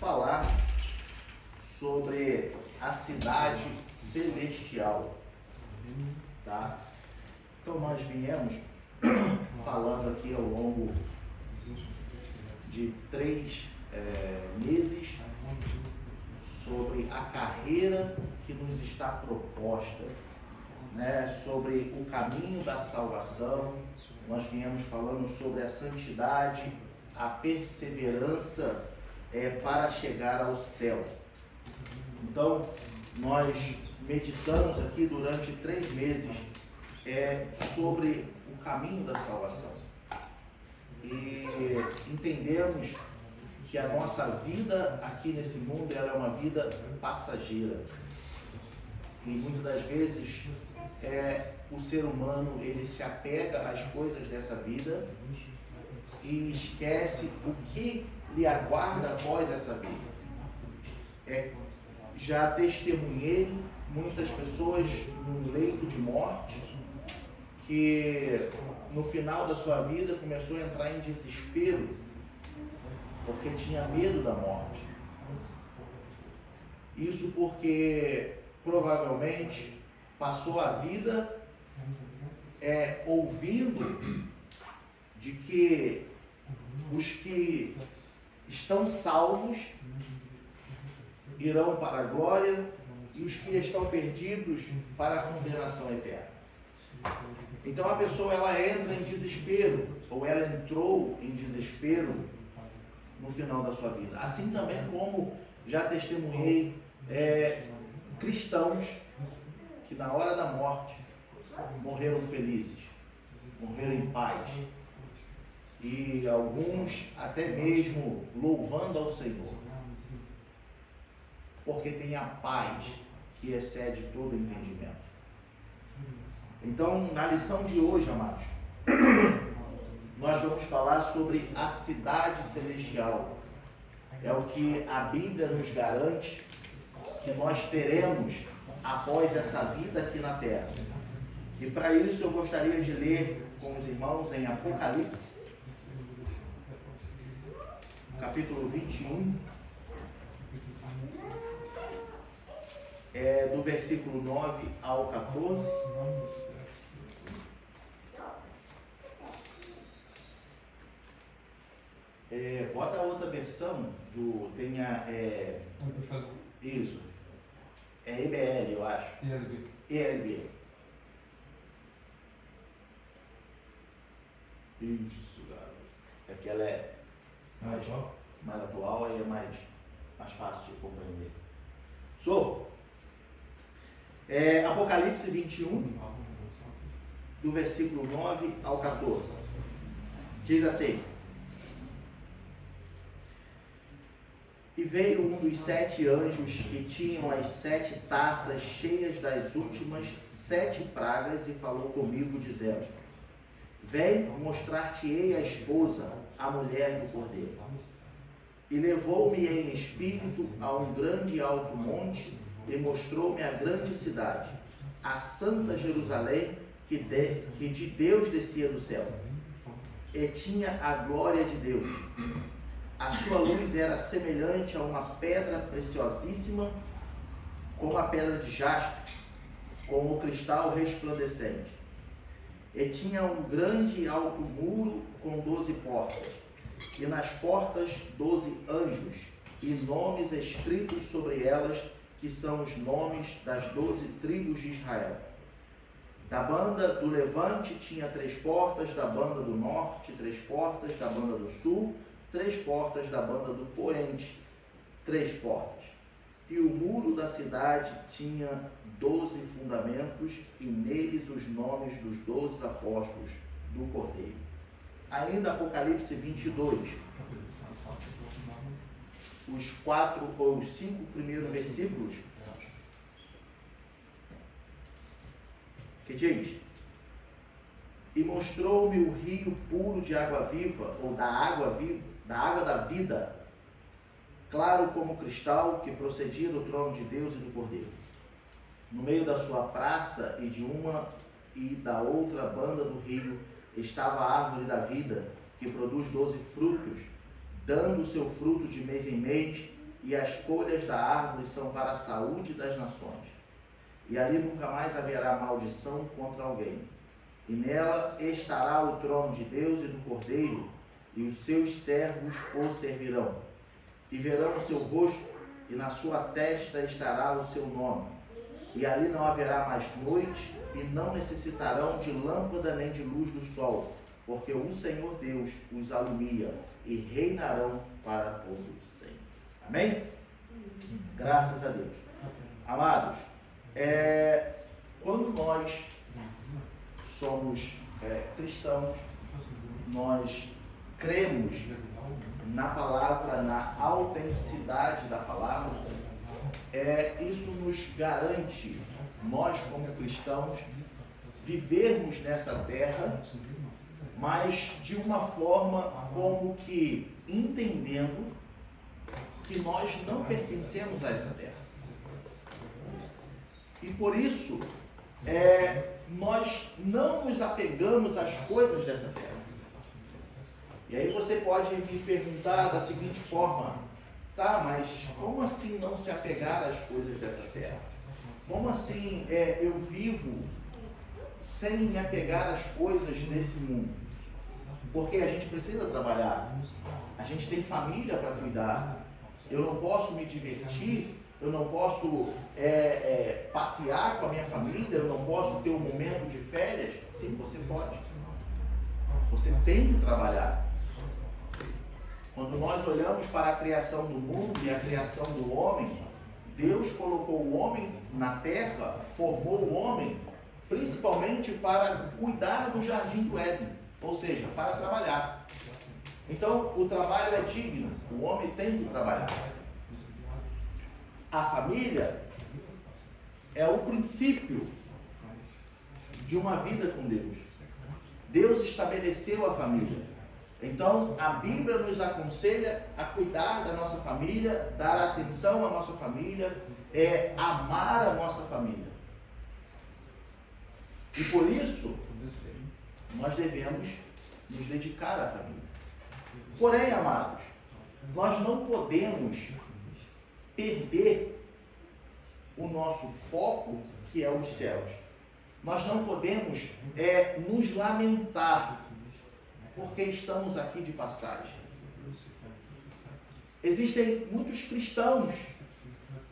falar sobre a cidade celestial, tá? Então nós viemos falando aqui ao longo de 3 meses sobre a carreira que nos está proposta, né? Sobre o caminho da salvação. Nós viemos falando sobre a santidade, a perseverança para chegar ao céu. Então, nós meditamos aqui durante 3 meses sobre o caminho da salvação. E entendemos que a nossa vida aqui nesse mundo ela é uma vida passageira. E muitas das vezes o ser humano ele se apega às coisas dessa vida e esquece o que lhe aguarda após essa vida. Já testemunhei muitas pessoas num leito de morte que no final da sua vida começou a entrar em desespero porque tinha medo da morte. Isso porque provavelmente passou a vida ouvindo de que os que estão salvos irão para a glória e os que estão perdidos para a condenação eterna. Então a pessoa ela entra em desespero, ou ela entrou em desespero no final da sua vida. Assim também como já testemunhei cristãos que na hora da morte morreram felizes, morreram em paz. E alguns até mesmo louvando ao Senhor, porque tem a paz que excede todo entendimento. Então, na lição de hoje, amados, nós vamos falar sobre a cidade celestial. É o que a Bíblia nos garante que nós teremos após essa vida aqui na terra. E para isso eu gostaria de ler com os irmãos em Apocalipse, capítulo 21, do versículo 9 ao 14. Bota a outra versão tem isso. EBL, eu acho. ELB. Isso, garoto. É que ela é mais atual e é mais fácil de compreender. Apocalipse 21, do versículo 9 ao 14. Diz assim: E veio um dos 7 anjos que tinham as 7 taças cheias das últimas 7 pragas e falou comigo, dizendo: Vem, mostrar-te-ei a esposa, a mulher do Cordeiro. E levou-me em espírito a um grande e alto monte e mostrou-me a grande cidade, a santa Jerusalém, que de Deus descia do céu. E tinha a glória de Deus. A sua luz era semelhante a uma pedra preciosíssima, como a pedra de jaspe, como o cristal resplandecente. E tinha um grande e alto muro com 12 portas, e nas portas 12 anjos, e nomes escritos sobre elas, que são os nomes das 12 tribos de Israel. Da banda do levante tinha 3 portas, da banda do norte 3 portas, da banda do sul 3 portas, da banda do poente 3 portas. E o muro da cidade tinha 12 fundamentos, e neles os nomes dos 12 apóstolos do Cordeiro. Ainda Apocalipse 22, os 4 ou os 5 primeiros versículos, que diz: E mostrou-me o rio puro de água viva, ou da água da vida, claro como cristal, que procedia do trono de Deus e do Cordeiro. No meio da sua praça e de uma e da outra banda do rio estava a árvore da vida, que produz 12 frutos, dando o seu fruto de mês em mês, e as folhas da árvore são para a saúde das nações. E ali nunca mais haverá maldição contra alguém. E nela estará o trono de Deus e do Cordeiro, e os seus servos o servirão. E verão o seu rosto, e na sua testa estará o seu nome. E ali não haverá mais noite, e não necessitarão de lâmpada nem de luz do sol, porque o Senhor Deus os alumia, e reinarão para todo sempre. Amém? Graças a Deus. Amados, quando nós somos cristãos, nós cremos na palavra, na autenticidade da palavra, isso nos garante, nós como cristãos, vivermos nessa terra, mas de uma forma como que entendendo que nós não pertencemos a essa terra. E por isso, nós não nos apegamos às coisas dessa terra. E aí você pode me perguntar da seguinte forma: tá, mas como assim não se apegar às coisas dessa terra? Como assim eu vivo sem me apegar às coisas desse mundo? Porque a gente precisa trabalhar, a gente tem família para cuidar. Eu não posso me divertir, eu não posso passear com a minha família, eu não posso ter um momento de férias. Sim, você pode. Você tem que trabalhar. Quando nós olhamos para a criação do mundo e a criação do homem, Deus colocou o homem na terra, formou o homem, principalmente para cuidar do jardim do Éden, ou seja, para trabalhar. Então, o trabalho é digno, o homem tem que trabalhar. A família é o princípio de uma vida com Deus. Deus estabeleceu a família. Então, a Bíblia nos aconselha a cuidar da nossa família, dar atenção à nossa família, amar a nossa família. E por isso, nós devemos nos dedicar à família. Porém, amados, nós não podemos perder o nosso foco, que é os céus. Nós não podemos nos lamentar porque estamos aqui de passagem. Existem muitos cristãos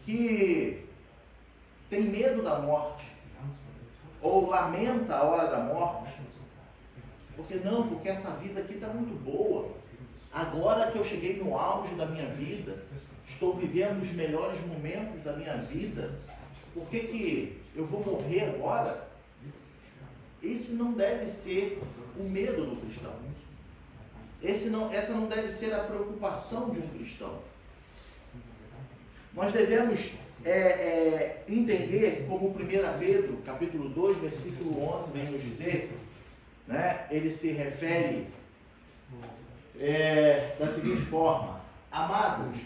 que têm medo da morte, ou lamenta a hora da morte, porque essa vida aqui está muito boa. Agora que eu cheguei no auge da minha vida, estou vivendo os melhores momentos da minha vida, por que eu vou morrer agora? Esse não deve ser o medo do cristão. Essa não deve ser a preocupação de um cristão. Nós devemos entender como 1 Pedro, capítulo 2, versículo 11, vem nos dizer, né? Ele se refere da seguinte forma: amados,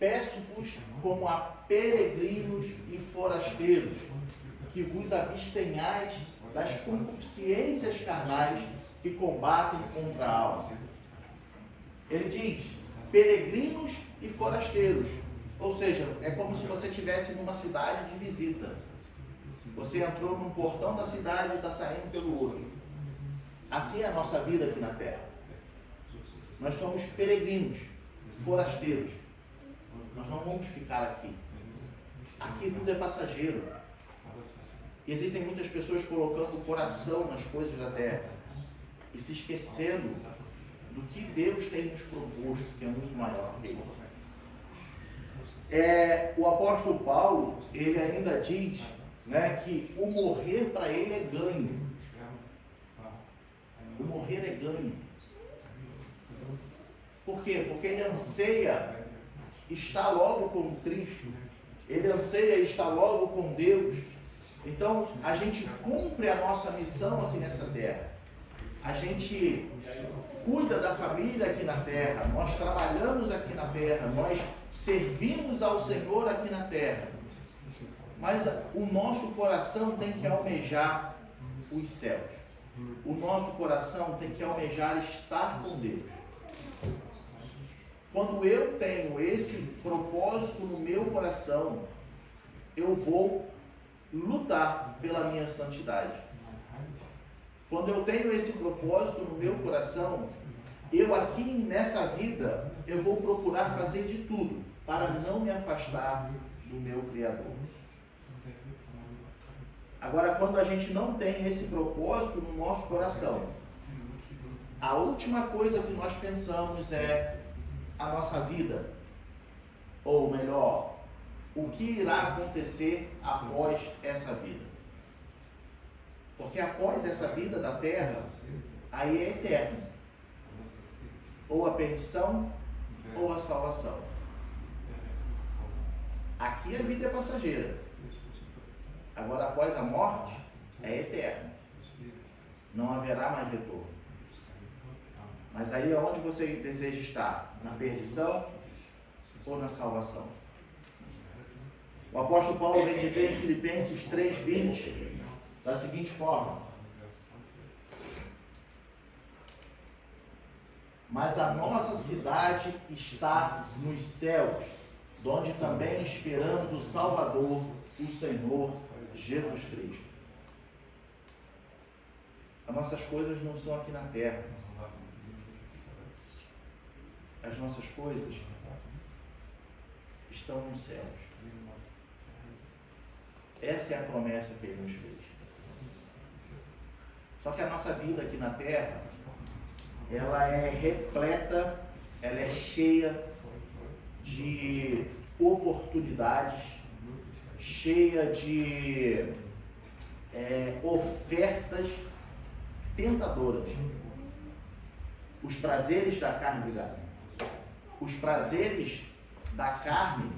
peço-vos como a peregrinos e forasteiros, que vos abstenhais das concupiscências carnais que combatem contra a alma. Ele diz, peregrinos e forasteiros. Ou seja, é como se você estivesse numa cidade de visita. Você entrou num portão da cidade e está saindo pelo outro. Assim é a nossa vida aqui na terra. Nós somos peregrinos, forasteiros. Nós não vamos ficar aqui. Aqui tudo é passageiro. E existem muitas pessoas colocando o coração nas coisas da terra e se esquecendo do que Deus tem nos proposto, que é muito maior que isso. O apóstolo Paulo, ele ainda diz, né, que o morrer para ele é ganho. O morrer é ganho. Por quê? Porque ele anseia estar logo com Cristo. Ele anseia estar logo com Deus. Então, a gente cumpre a nossa missão aqui nessa terra. A gente cuida da família aqui na terra. Nós trabalhamos aqui na terra. Nós servimos ao Senhor aqui na terra. Mas o nosso coração tem que almejar os céus. O nosso coração tem que almejar estar com Deus. quando eu tenho esse propósito no meu coração, eu vou lutar pela minha santidade. Quando eu tenho esse propósito no meu coração, eu aqui nessa vida, eu vou procurar fazer de tudo para não me afastar do meu Criador. Agora, quando a gente não tem esse propósito no nosso coração, a última coisa que nós pensamos é a nossa vida, ou melhor, o que irá acontecer após essa vida. Porque após essa vida da terra, aí é eterno. Ou a perdição, ou a salvação. Aqui a vida é passageira. Agora, após a morte, é eterno. Não haverá mais retorno. Mas aí é onde você deseja estar? Na perdição ou na salvação? O apóstolo Paulo vem dizer em Filipenses 3:20 da seguinte forma: mas a nossa cidade está nos céus, donde também esperamos o Salvador, o Senhor Jesus Cristo. As nossas coisas não são aqui na terra. As nossas coisas estão nos céus. Essa é a promessa que Ele nos fez. Só que a nossa vida aqui na terra, ela é repleta, ela é cheia de oportunidades, cheia de ofertas tentadoras. Os prazeres da carne, os prazeres da carne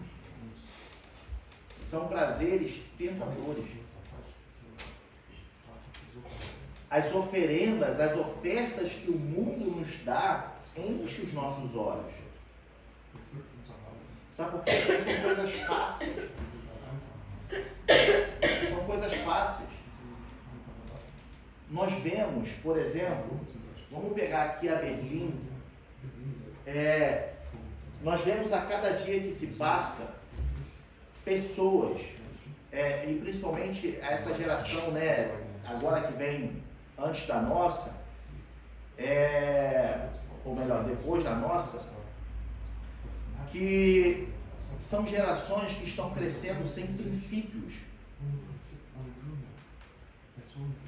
são prazeres tentadores. As oferendas, as ofertas que o mundo nos dá, enche os nossos olhos. Sabe por quê? Porque são coisas fáceis. São coisas fáceis. Nós vemos, por exemplo, vamos pegar aqui a Berlim, nós vemos a cada dia que se passa, pessoas, e principalmente essa geração, né, agora que vem antes da nossa, ou melhor, depois da nossa, que são gerações que estão crescendo sem princípios.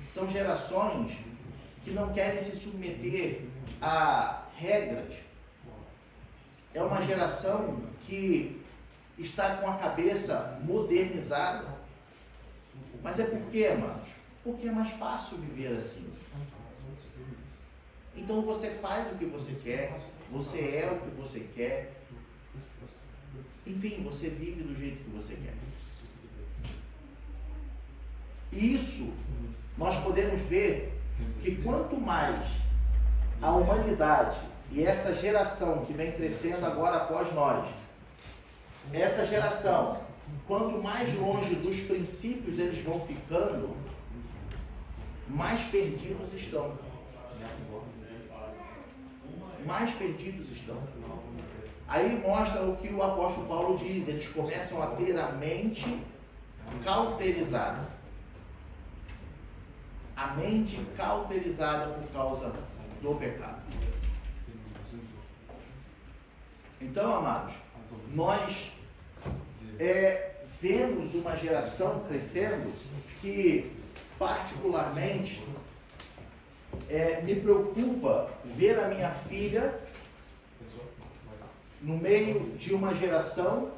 São gerações que não querem se submeter a regras. É uma geração que está com a cabeça modernizada. Mas é por quê, amados? Porque é mais fácil viver assim. Então você faz o que você quer, você é o que você quer. Enfim, você vive do jeito que você quer. Isso nós podemos ver que quanto mais a humanidade e essa geração que vem crescendo agora após nós, essa geração, quanto mais longe dos princípios eles vão ficando, mais perdidos estão. Mais perdidos estão. Aí mostra o que o apóstolo Paulo diz: eles começam a ter a mente cauterizada. A mente cauterizada por causa do pecado. Então, amados, nós vemos uma geração crescendo que, particularmente, me preocupa ver a minha filha no meio de uma geração,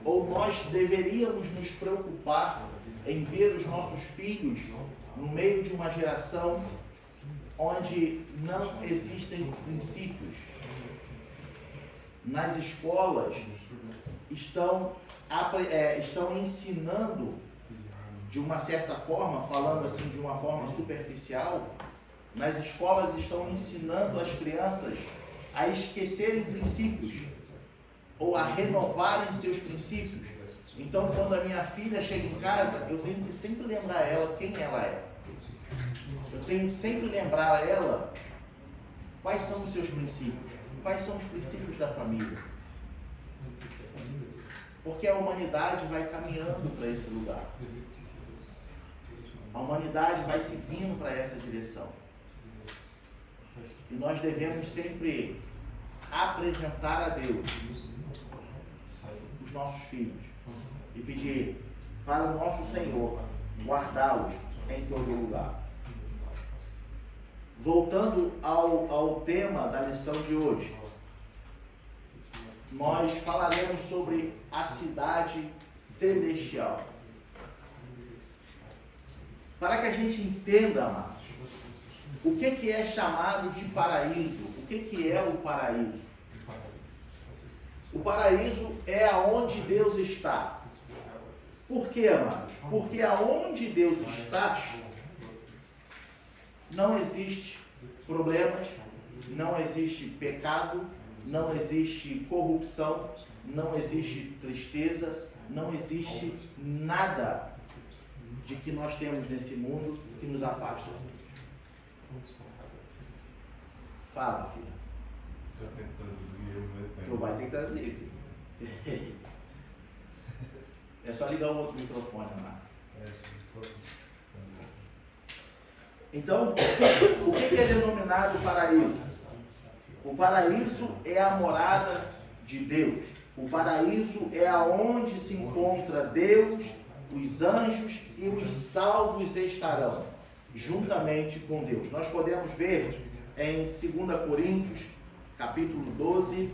ou nós deveríamos nos preocupar em ver os nossos filhos no meio de uma geração onde não existem princípios. Nas escolas estão ensinando, de uma certa forma, falando assim de uma forma superficial, nas escolas estão ensinando as crianças a esquecerem princípios ou a renovarem seus princípios. Então, quando a minha filha chega em casa, eu tenho que sempre lembrar ela quem ela é. Eu tenho que sempre lembrar ela quais são os seus princípios. Quais são os princípios da família? Porque a humanidade vai caminhando para esse lugar. A humanidade vai seguindo para essa direção. E nós devemos sempre apresentar a Deus os nossos filhos e pedir para o nosso Senhor guardá-los em todo lugar. Voltando ao tema da lição de hoje, nós falaremos sobre a cidade celestial. Para que a gente entenda, amados, o que é chamado de paraíso, o que é o paraíso? O paraíso é aonde Deus está. Por quê, amados? Porque aonde Deus está, não existe problemas, não existe pecado, não existe corrupção, não existe tristeza, não existe nada de que nós temos nesse mundo que nos afasta. Fala, filha. Se eu tenho que traduzir, Tu vai ter que traduzir, filho. É só ligar o outro microfone lá. Então, o que é denominado paraíso? O paraíso é a morada de Deus. O paraíso é aonde se encontra Deus, os anjos e os salvos estarão juntamente com Deus. Nós podemos ver em 2 Coríntios, capítulo 12,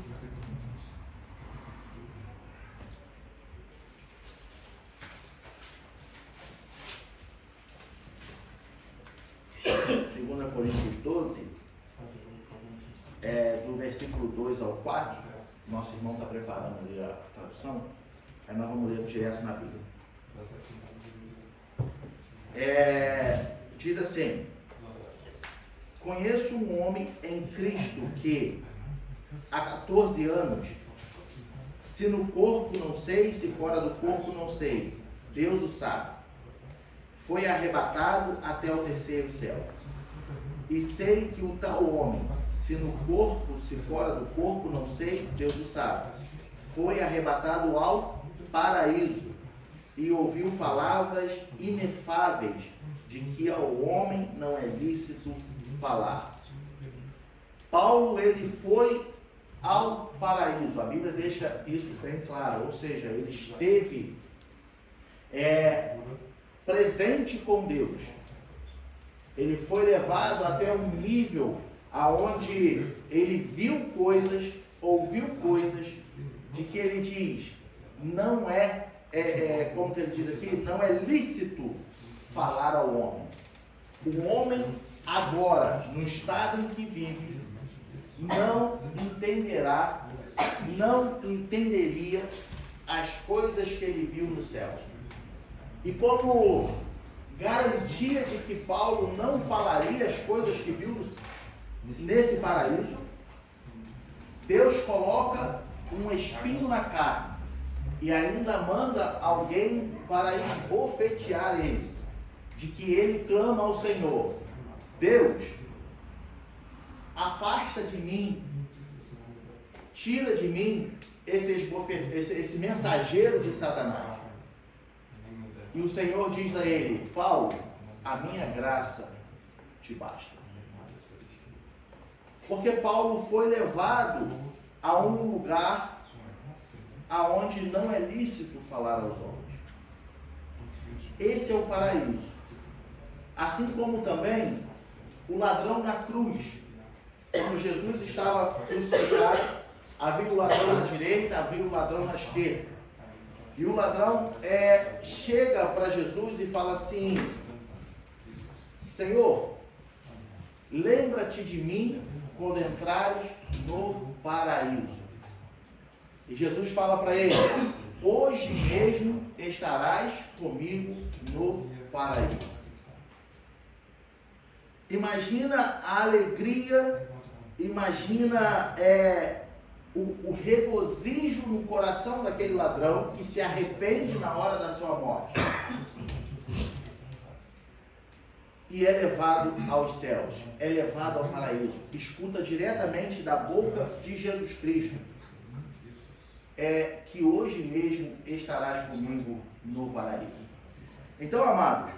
Coríntios 12, do versículo 2 ao 4, nosso irmão está preparando ali a tradução, aí nós vamos ler direto na Bíblia. Diz assim: conheço um homem em Cristo que há 14 anos, se no corpo não sei, se fora do corpo não sei, Deus o sabe, foi arrebatado até o terceiro céu. E sei que o tal homem, se no corpo, se fora do corpo, não sei, Deus o sabe, foi arrebatado ao paraíso e ouviu palavras inefáveis de que ao homem não é lícito falar. Paulo, ele foi ao paraíso, a Bíblia deixa isso bem claro, ou seja, ele esteve presente com Deus. Ele foi levado até um nível aonde ele viu coisas, ouviu coisas, de que ele diz, não como que ele diz aqui, não é lícito falar ao homem. O homem agora, no estado em que vive, não entenderia as coisas que ele viu no céu. E como garantia de que Paulo não falaria as coisas que viu nesse paraíso, Deus coloca um espinho na carne e ainda manda alguém para esbofetear ele, de que ele clama ao Senhor: Deus, afasta de mim, tira de mim esse mensageiro de Satanás. E o Senhor diz a ele: Paulo, a minha graça te basta. Porque Paulo foi levado a um lugar aonde não é lícito falar aos homens. Esse é o paraíso. Assim como também o ladrão na cruz. Quando Jesus estava crucificado, havia o ladrão na direita, havia o ladrão na esquerda. E o ladrão chega para Jesus e fala assim: Senhor, lembra-te de mim quando entrares no paraíso. E Jesus fala para ele: hoje mesmo estarás comigo no paraíso. Imagina a alegria, imagina o regozijo no coração daquele ladrão que se arrepende na hora da sua morte. e é levado aos céus, é levado ao paraíso. Escuta diretamente da boca de Jesus Cristo. Que hoje mesmo estarás comigo no paraíso. Então, amados,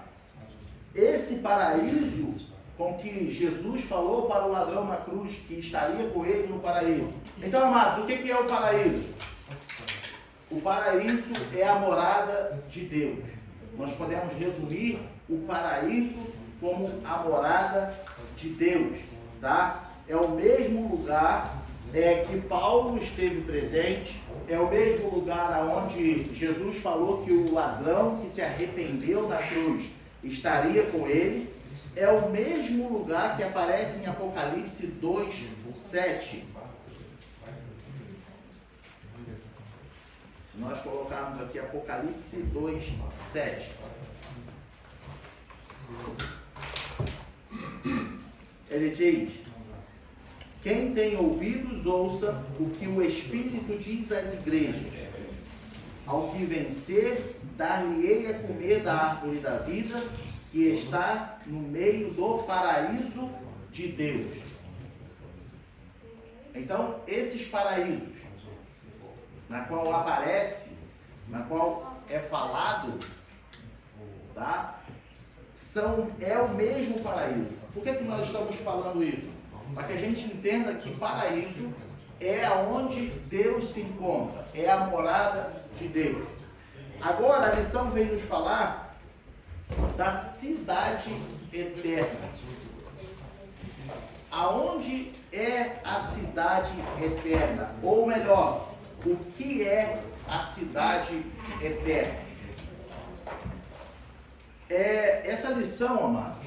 esse paraíso com que Jesus falou para o ladrão na cruz, que estaria com ele no paraíso. Então, amados, o que é o paraíso? O paraíso é a morada de Deus. Nós podemos resumir o paraíso como a morada de Deus, tá? É o mesmo lugar que Paulo esteve presente, é o mesmo lugar onde Jesus falou que o ladrão que se arrependeu na cruz estaria com ele, é o mesmo lugar que aparece em Apocalipse 2:7. Se nós colocarmos aqui Apocalipse 2:7. Ele diz: quem tem ouvidos, ouça o que o Espírito diz às igrejas. Ao que vencer, dar-lhe-ei a comer da árvore da vida, que está no meio do paraíso de Deus. Então, esses paraísos, na qual aparece, na qual é falado, tá? É o mesmo paraíso. Por que nós estamos falando isso? Para que a gente entenda que paraíso é aonde Deus se encontra, é a morada de Deus. Agora a lição vem nos falar da cidade eterna. Aonde é a cidade eterna? Ou melhor, o que é a cidade eterna? Essa lição, amados,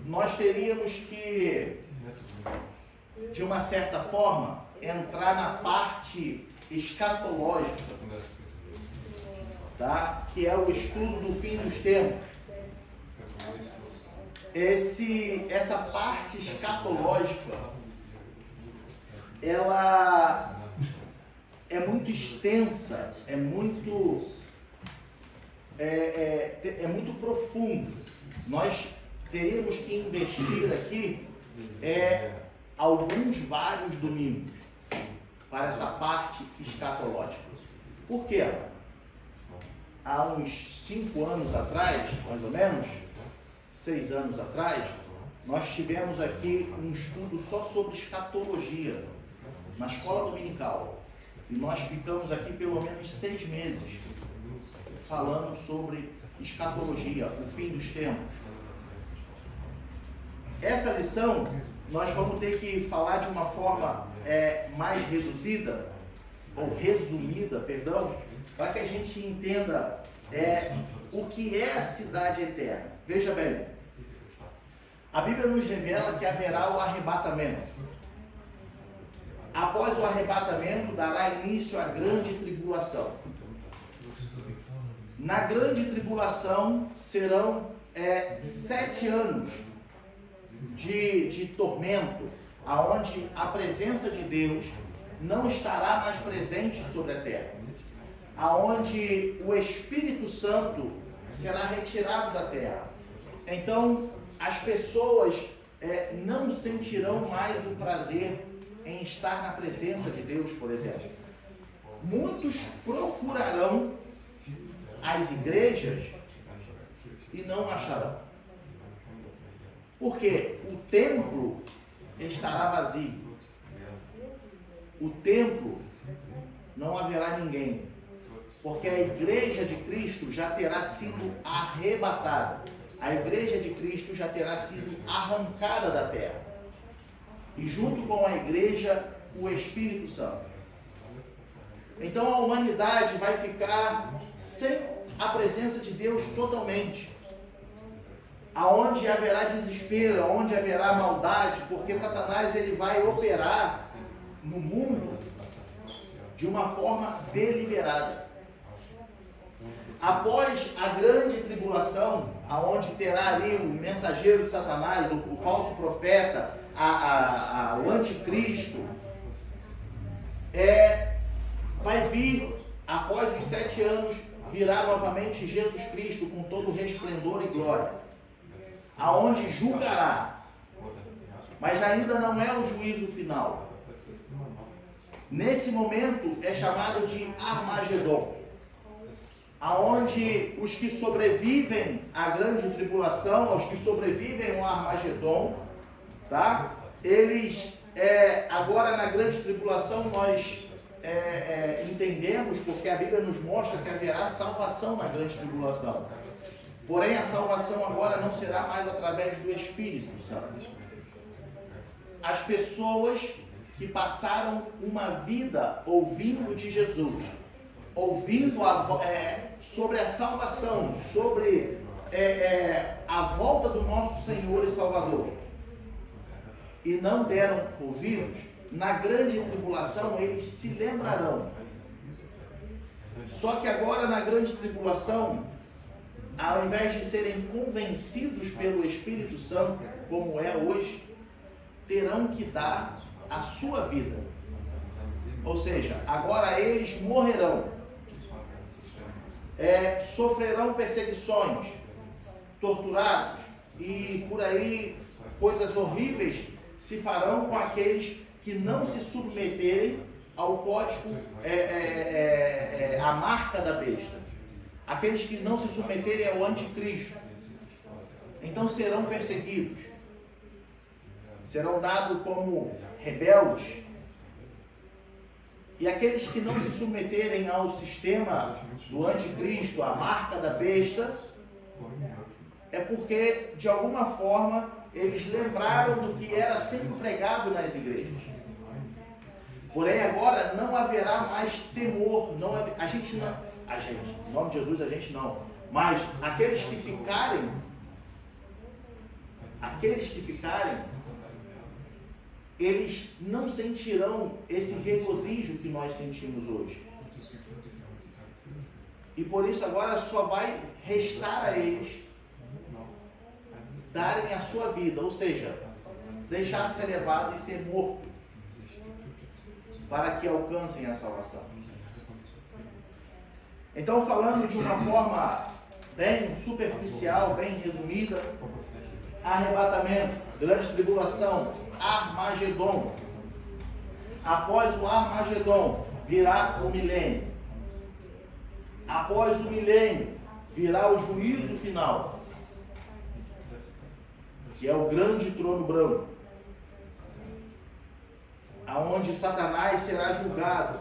nós teríamos que, de uma certa forma, entrar na parte escatológica, tá? Que é o estudo do fim dos tempos. Essa parte escatológica, ela é muito extensa, é muito profundo. Nós teríamos que investir aqui vários domingos para essa parte escatológica. Por quê? Há uns 5 anos atrás, mais ou menos, 6 anos atrás, nós tivemos aqui um estudo só sobre escatologia na escola dominical. E nós ficamos aqui pelo menos 6 meses falando sobre escatologia, o fim dos tempos. Essa lição nós vamos ter que falar de uma forma mais reduzida, ou resumida, perdão, para que a gente entenda o que é a cidade eterna. Veja bem, a Bíblia nos revela que haverá o arrebatamento. Após o arrebatamento, dará início à grande tribulação. Na grande tribulação serão 7 anos de tormento, aonde a presença de Deus não estará mais presente sobre a terra, aonde o Espírito Santo será retirado da terra. Então, as pessoas não sentirão mais o prazer em estar na presença de Deus, por exemplo. Muitos procurarão as igrejas e não acharão. Porque o templo estará vazio. O templo não haverá ninguém. Porque a igreja de Cristo já terá sido arrebatada. A igreja de Cristo já terá sido arrancada da terra. E junto com a igreja, o Espírito Santo. Então a humanidade vai ficar sem a presença de Deus totalmente. Aonde haverá desespero, aonde haverá maldade, porque Satanás ele vai operar no mundo de uma forma deliberada. Após a grande tribulação, aonde terá ali o mensageiro de Satanás, o falso profeta, o anticristo, vai vir, após os 7 anos, virá novamente Jesus Cristo com todo resplendor e glória. aonde julgará. Mas ainda não é o juízo final. Nesse momento é chamado de Armagedon, aonde os que sobrevivem à grande tribulação, os que sobrevivem ao Armagedon, tá? Eles, agora na grande tribulação, nós entendemos, porque a Bíblia nos mostra que haverá salvação na grande tribulação. Porém, a salvação agora não será mais através do Espírito Santo. As pessoas que passaram uma vida ouvindo de Jesus, ouvindo sobre a salvação, sobre a volta do nosso Senhor e Salvador, e não deram ouvidos, na grande tribulação eles se lembrarão. Só que agora na grande tribulação, ao invés de serem convencidos pelo Espírito Santo, como é hoje, terão que dar a sua vida. Ou seja, agora eles morrerão, sofrerão perseguições, torturados, e por aí coisas horríveis se farão com aqueles que não se submeterem ao código, a marca da besta. Aqueles que não se submeterem ao anticristo. Então serão perseguidos. Serão dados como rebeldes. E aqueles que não se submeterem ao sistema do anticristo, à marca da besta, é porque, de alguma forma, eles lembraram do que era sempre pregado nas igrejas. Porém, agora não haverá mais temor. Em nome de Jesus, a gente não. Mas aqueles que ficarem, eles não sentirão esse regozijo que nós sentimos hoje. E por isso agora só vai restar a eles darem a sua vida, ou seja, deixar ser levado e ser morto, para que alcancem a salvação. Então, falando de uma forma bem superficial, bem resumida, arrebatamento, grande tribulação, Armagedon. Após o Armagedon virá o milênio. Após o milênio virá o juízo final, que é o grande trono branco, aonde Satanás será julgado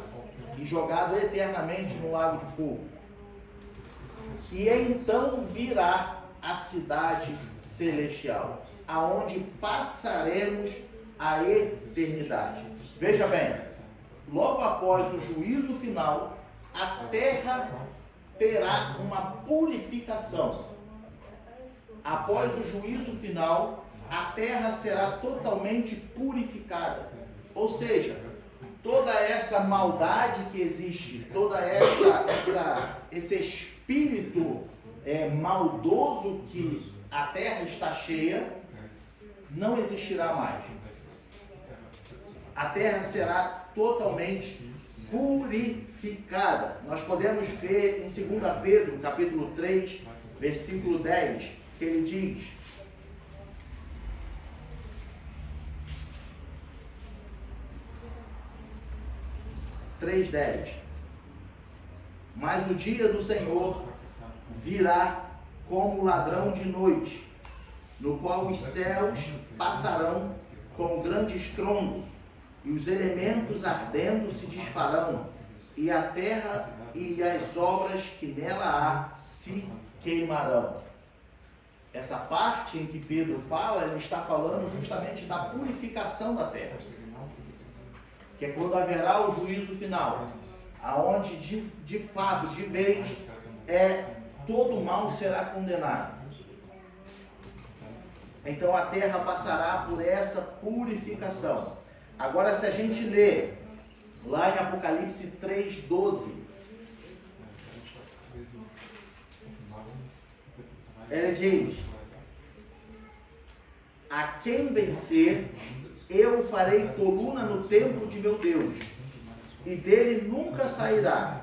e jogado eternamente no lago de fogo. E então virá a cidade celestial, aonde passaremos a eternidade. Veja bem, logo após o juízo final, a terra terá uma purificação. Após o juízo final, a terra será totalmente purificada. Ou seja, toda essa maldade que existe, toda esse espírito maldoso que a terra está cheia, não existirá mais. A terra será totalmente purificada. Nós podemos ver em 2 Pedro, capítulo 3, versículo 10, que ele diz: mas o dia do Senhor virá como ladrão de noite, no qual os céus passarão com grande estrondo, e os elementos ardendo se desfarão, e a terra e as obras que nela há se queimarão. Essa parte em que Pedro fala, ele está falando justamente da purificação da terra, que é quando haverá o juízo final, aonde de fato, de vez, todo mal será condenado. Então a terra passará por essa purificação. Agora, se a gente ler lá em Apocalipse 3:12, ele diz: a quem vencer, eu farei coluna no templo de meu Deus, e dele nunca sairá,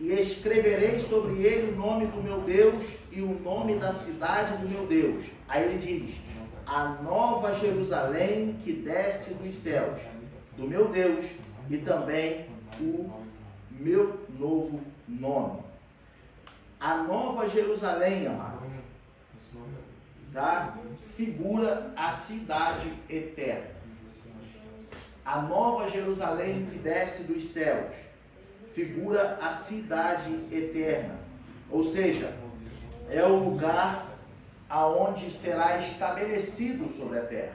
e escreverei sobre ele o nome do meu Deus e o nome da cidade do meu Deus. Aí ele diz: a nova Jerusalém que desce dos céus, do meu Deus, e também o meu novo nome. A nova Jerusalém, amados, tá? Figura a cidade eterna. A nova Jerusalém que desce dos céus figura a cidade eterna. Ou seja, é o lugar aonde será estabelecido sobre a terra.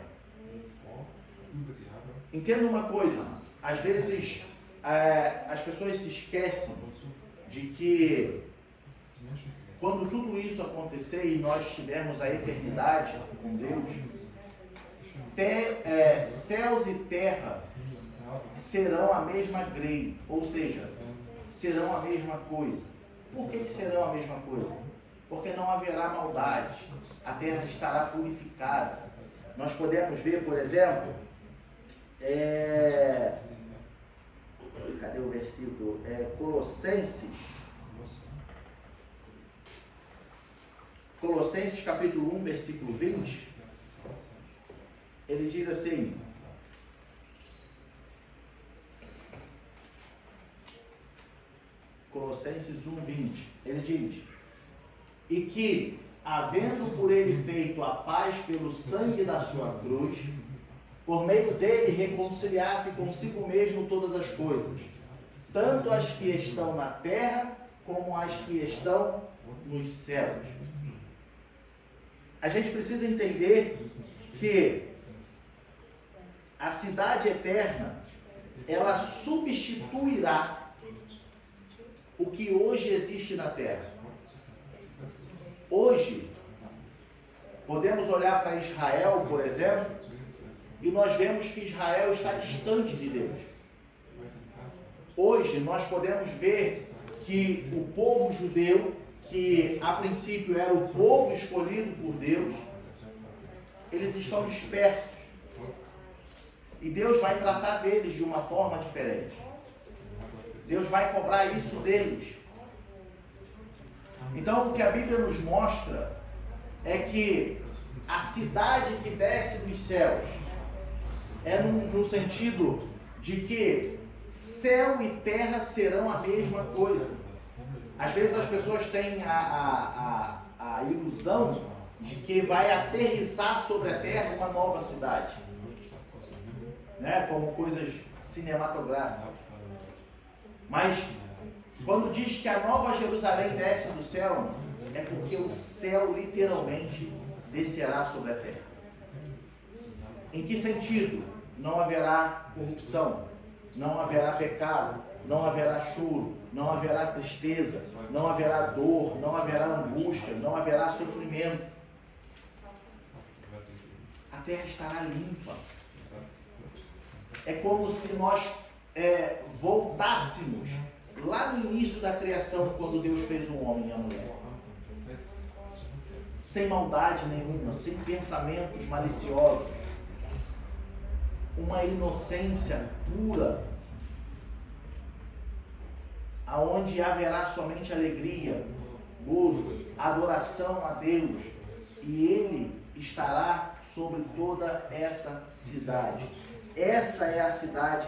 Entenda uma coisa, às vezes as pessoas se esquecem de que quando tudo isso acontecer e nós tivermos a eternidade com Deus, céus e terra serão a mesma grade, ou seja, serão a mesma coisa. Por que serão a mesma coisa? Porque não haverá maldade, a terra estará purificada. Nós podemos ver, por exemplo, cadê o versículo? Colossenses capítulo 1, versículo 20, ele diz assim: Colossenses 1, 20, ele diz: e que, havendo por ele feito a paz pelo sangue da sua cruz, por meio dele reconciliasse consigo mesmo todas as coisas, tanto as que estão na terra como as que estão nos céus. A gente precisa entender que a cidade eterna, ela substituirá o que hoje existe na terra. Hoje, podemos olhar para Israel, por exemplo, e nós vemos que Israel está distante de Deus. Hoje, nós podemos ver que o povo judeu, que a princípio era o povo escolhido por Deus, eles estão dispersos. E Deus vai tratar deles de uma forma diferente. Deus vai cobrar isso deles. Então, o que a Bíblia nos mostra é que a cidade que desce dos céus é no sentido de que céu e terra serão a mesma coisa. Às vezes as pessoas têm a ilusão de que vai aterrissar sobre a terra uma nova cidade, né? Como coisas cinematográficas. Mas quando diz que a nova Jerusalém desce do céu, é porque o céu literalmente descerá sobre a terra. Em que sentido? Não haverá corrupção, não haverá pecado, não haverá choro, não haverá tristeza, não haverá dor, não haverá angústia, não haverá sofrimento. A terra estará limpa. É como se nós voltássemos lá no início da criação, quando Deus fez o homem e a mulher. Sem maldade nenhuma, sem pensamentos maliciosos. Uma inocência pura, aonde haverá somente alegria, gozo, adoração a Deus, e Ele estará sobre toda essa cidade. Essa é a cidade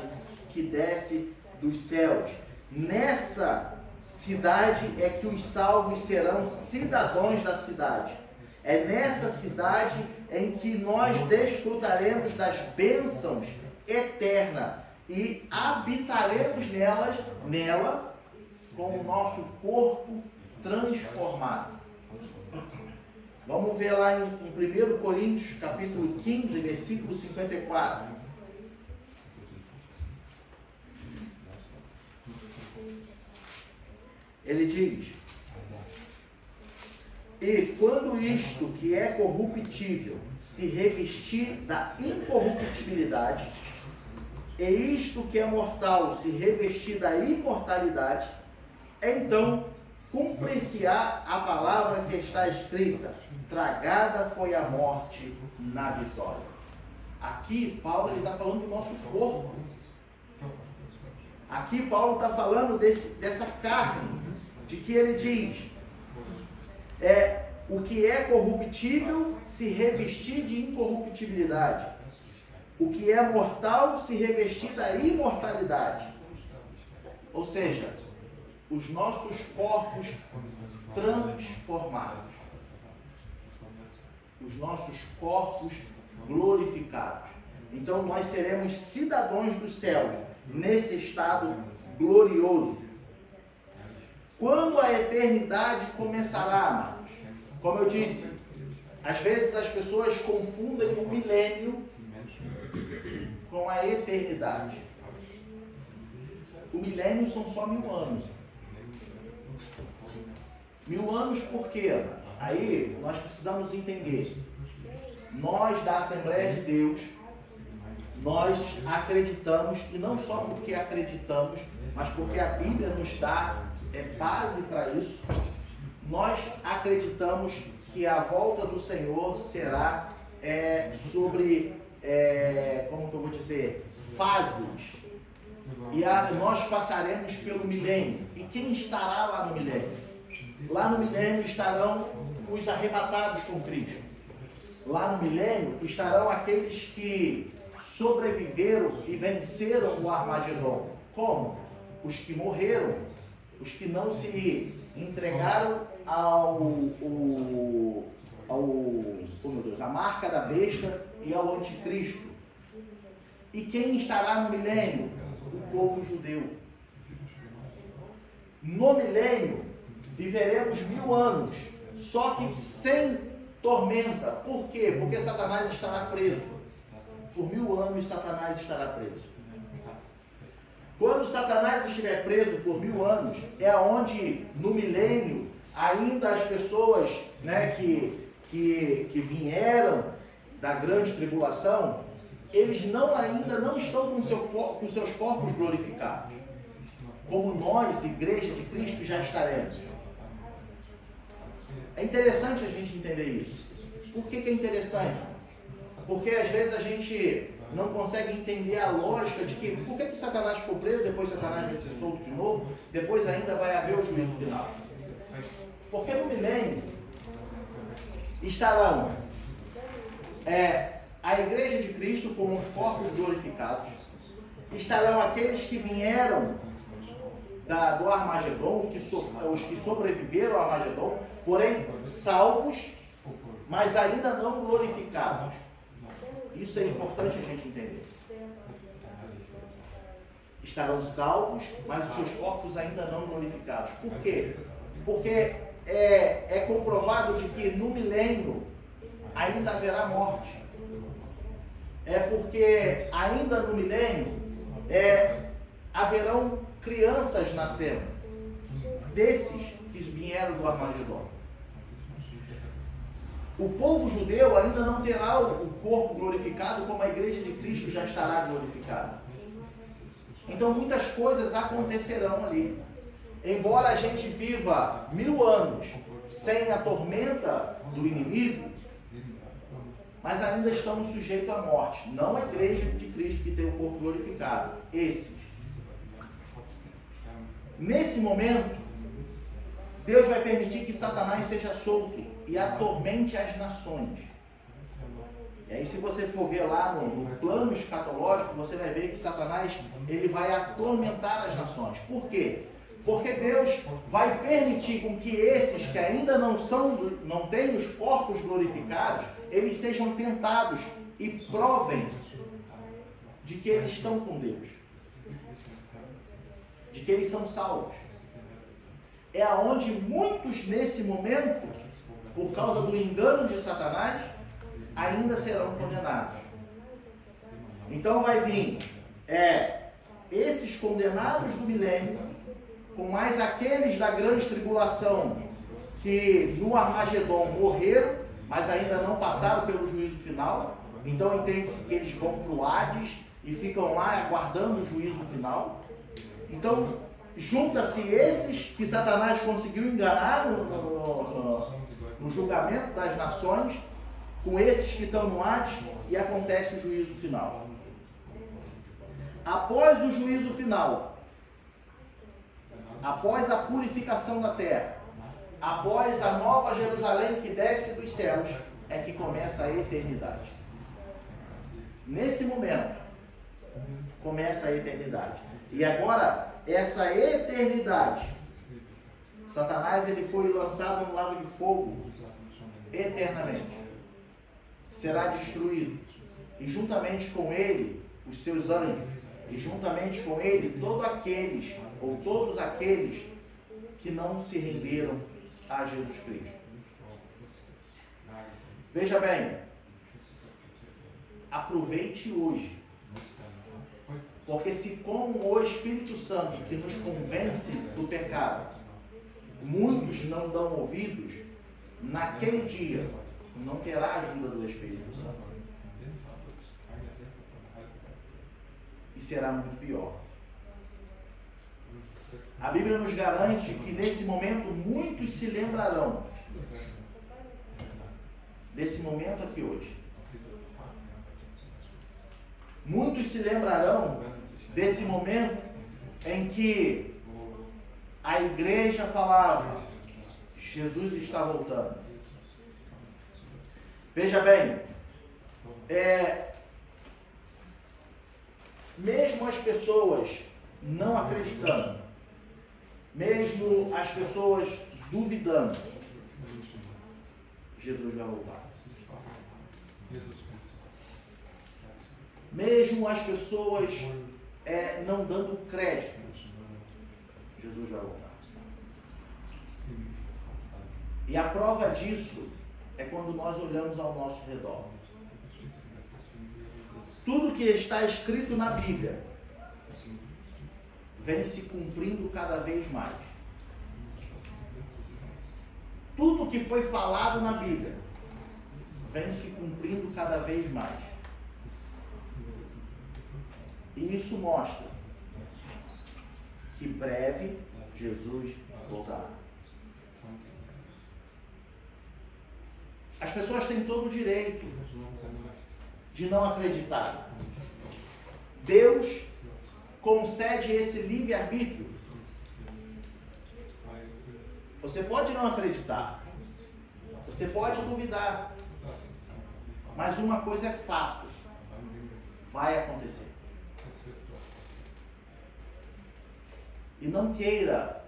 que desce dos céus. Nessa cidade é que os salvos serão cidadãos da cidade. É nessa cidade em que nós desfrutaremos das bênçãos eternas e habitaremos nela com o nosso corpo transformado. Vamos ver lá em 1 Coríntios, capítulo 15, versículo 54. Ele diz: e quando isto que é corruptível se revestir da incorruptibilidade, e isto que é mortal se revestir da imortalidade, então cumprir-se-á a palavra que está escrita: tragada foi a morte na vitória. Aqui Paulo está falando do nosso corpo. Aqui Paulo está falando dessa carne de que ele diz, o que é corruptível se revestir de incorruptibilidade, o que é mortal se revestir da imortalidade. Ou seja, os nossos corpos transformados, os nossos corpos glorificados. Então nós seremos cidadãos do céu, nesse estado glorioso. Quando a eternidade começará, amados? Como eu disse, às vezes as pessoas confundem o milênio com a eternidade. O milênio são só 1000 anos. 1000 anos por quê, amados? Aí nós precisamos entender. Nós da Assembleia de Deus, nós acreditamos, e não só porque acreditamos, mas porque a Bíblia nos dá base para isso. Nós acreditamos que a volta do Senhor será sobre, como que eu vou dizer, fases. E nós passaremos pelo milênio. E quem estará lá no milênio? Lá no milênio estarão os arrebatados com Cristo. Lá no milênio estarão aqueles que sobreviveram e venceram o Armagedon. Como? Os que morreram, os que não se entregaram à marca da besta e ao anticristo. E quem estará no milênio? O povo judeu. No milênio viveremos 1000 anos, só que sem tormenta. Por quê? Porque Satanás estará preso. Por 1000 anos Satanás estará preso. Quando Satanás estiver preso por 1000 anos, é onde no milênio ainda as pessoas, né, que vieram da grande tribulação, eles ainda não estão com seus corpos glorificados. Como nós, Igreja de Cristo, já estaremos. É interessante a gente entender isso. Por que é interessante? Porque às vezes a gente não consegue entender a lógica de que por que Satanás ficou preso, depois Satanás vai ser solto de novo, depois ainda vai haver o juízo final. Porque no milênio estarão a Igreja de Cristo com os corpos glorificados, estarão aqueles que vieram do Armagedon, os que sobreviveram ao Armagedon, porém salvos, mas ainda não glorificados. Isso é importante a gente entender. Estarão salvos, mas os seus corpos ainda não glorificados. Por quê? Porque é comprovado de que no milênio ainda haverá morte. É porque ainda no milênio haverão crianças nascendo, desses que vieram do Armagedon. O povo judeu ainda não terá o corpo glorificado como a Igreja de Cristo já estará glorificada. Então muitas coisas acontecerão ali. Embora a gente viva 1000 anos sem a tormenta do inimigo, mas ainda estamos sujeitos à morte. Não a Igreja de Cristo que tem o corpo glorificado. Esses. Nesse momento, Deus vai permitir que Satanás seja solto e atormente as nações. E aí, se você for ver lá no plano escatológico, você vai ver que Satanás ele vai atormentar as nações. Por quê? Porque Deus vai permitir com que esses que ainda não têm os corpos glorificados, eles sejam tentados e provem de que eles estão com Deus, de que eles são salvos. É aonde muitos nesse momento, por causa do engano de Satanás, ainda serão condenados. Então vai vir esses condenados do milênio, com mais aqueles da grande tribulação que no Armagedon morreram, mas ainda não passaram pelo juízo final. Então entende-se que eles vão para o Hades e ficam lá aguardando o juízo final. Então junta-se esses que Satanás conseguiu enganar no julgamento das nações, com esses que estão no Hades, e acontece o juízo final. Após o juízo final, após a purificação da terra, após a nova Jerusalém que desce dos céus, é que começa a eternidade. Nesse momento, começa a eternidade. E agora, essa eternidade, Satanás ele foi lançado no lago de fogo eternamente. Será destruído. E juntamente com ele, os seus anjos. E juntamente com ele, todos aqueles que não se renderam a Jesus Cristo. Veja bem, aproveite hoje. Porque se com o Espírito Santo que nos convence do pecado, muitos não dão ouvidos, naquele dia não terá ajuda do Espírito Santo. E será muito pior. A Bíblia nos garante que nesse momento muitos se lembrarão desse momento aqui hoje. Muitos se lembrarão desse momento em que a igreja falava: Jesus está voltando. Veja bem, mesmo as pessoas não acreditando, mesmo as pessoas duvidando, Jesus vai voltar. Mesmo as pessoas não dando crédito, Jesus vai voltar. E a prova disso é quando nós olhamos ao nosso redor. Tudo que está escrito na Bíblia vem se cumprindo cada vez mais. Tudo que foi falado na Bíblia vem se cumprindo cada vez mais. E isso mostra que breve Jesus voltará. As pessoas têm todo o direito de não acreditar. Deus concede esse livre-arbítrio. Você pode não acreditar. Você pode duvidar. Mas uma coisa é fato. Vai acontecer. E não queira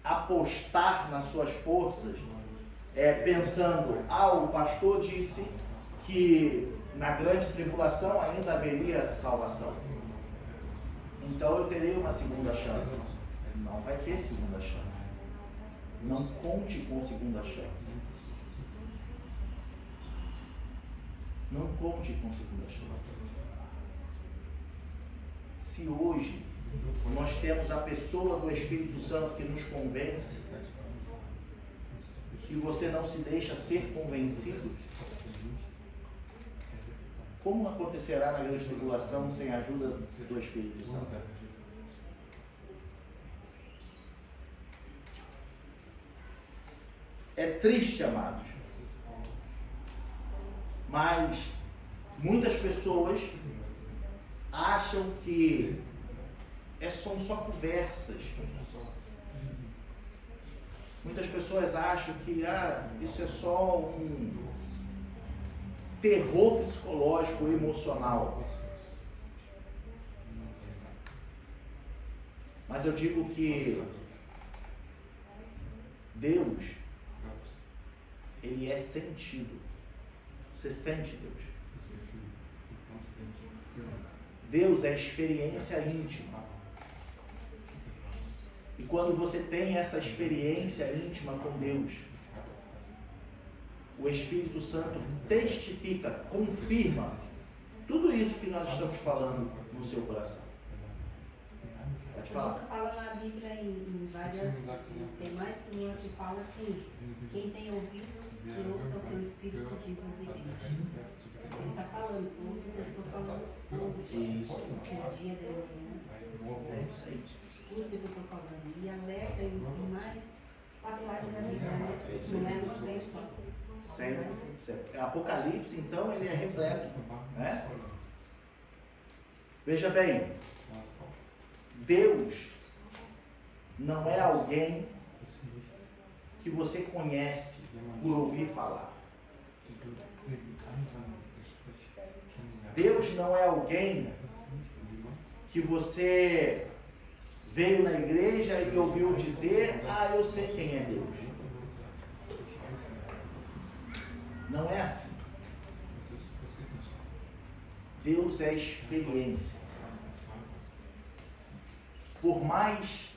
apostar nas suas forças, pensando: o pastor disse que na grande tribulação ainda haveria salvação. Então eu terei uma segunda chance. Não vai ter segunda chance. Não conte com segunda chance. Não conte com segunda chance. Se hoje nós temos a pessoa do Espírito Santo que nos convence, e você não se deixa ser convencido, como acontecerá na grande tribulação sem a ajuda do Espírito Santo? É triste, amados, mas muitas pessoas acham que são só conversas. Muitas pessoas acham que isso é só um terror psicológico, emocional. Mas eu digo que Deus, Ele é sentido. Você sente Deus. Deus é experiência íntima. E quando você tem essa experiência íntima com Deus, o Espírito Santo testifica, confirma tudo isso que nós estamos falando no seu coração. Pode falar. Isso fala na Bíblia em várias, tem mais que uma que fala assim: quem tem ouvidos, que ouça o que o Espírito diz às igrejas. Ele está falando, ouça o que eu estou falando hoje. Isso. No dia de hoje, né? É isso aí. Tudo que eu estou falando. E alerta em mais passagens da Bíblia, né? Não é uma vez só. Sempre. Apocalipse, então, ele é repleto, né? Veja bem, Deus, não é alguém que você conhece por ouvir falar. Deus não é alguém que você veio na igreja e ouviu dizer, eu sei quem é Deus. Não é assim. Deus é experiência. Por mais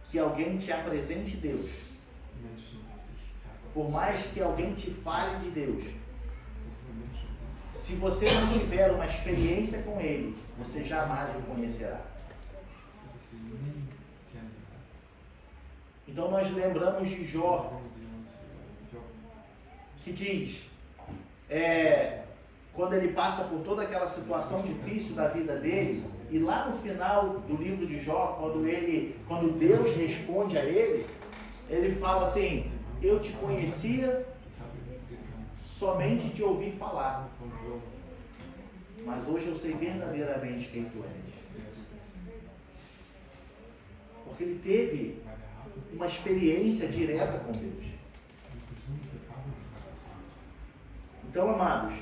que alguém te apresente Deus, por mais que alguém te fale de Deus, se você não tiver uma experiência com Ele, você jamais o conhecerá. Então nós lembramos de Jó, que diz, quando ele passa por toda aquela situação difícil da vida dele, e lá no final do livro de Jó, quando Deus responde a ele, ele fala assim, eu te conhecia somente de ouvir falar, mas hoje eu sei verdadeiramente quem tu és. Porque ele teve uma experiência direta com Deus. Então, amados,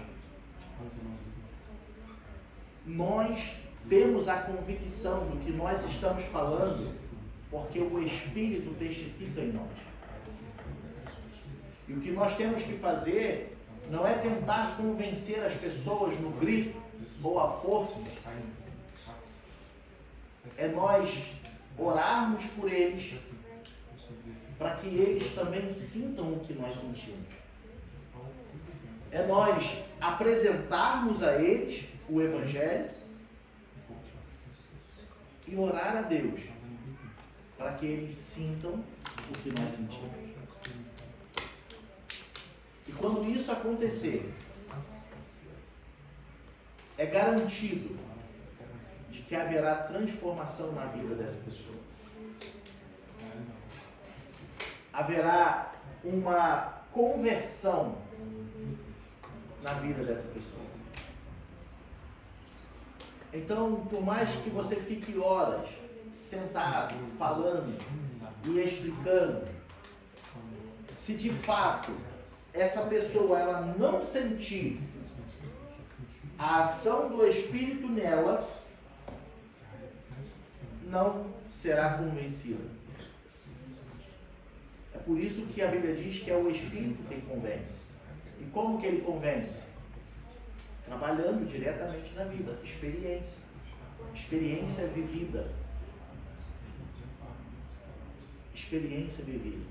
nós temos a convicção do que nós estamos falando, porque o Espírito testifica em nós. E o que nós temos que fazer não é tentar convencer as pessoas no grito ou à força, é nós orarmos por eles, para que eles também sintam o que nós sentimos. É nós apresentarmos a eles o Evangelho e orar a Deus para que eles sintam o que nós sentimos. E quando isso acontecer, é garantido de que haverá transformação na vida dessa pessoa. Haverá uma conversão na vida dessa pessoa. Então, por mais que você fique horas sentado, falando e explicando, se de fato essa pessoa ela não sentir a ação do Espírito nela, não será convencida. É por isso que a Bíblia diz que é o Espírito quem convence. E como que ele convence? Trabalhando diretamente na vida. Experiência. Experiência vivida. Experiência vivida.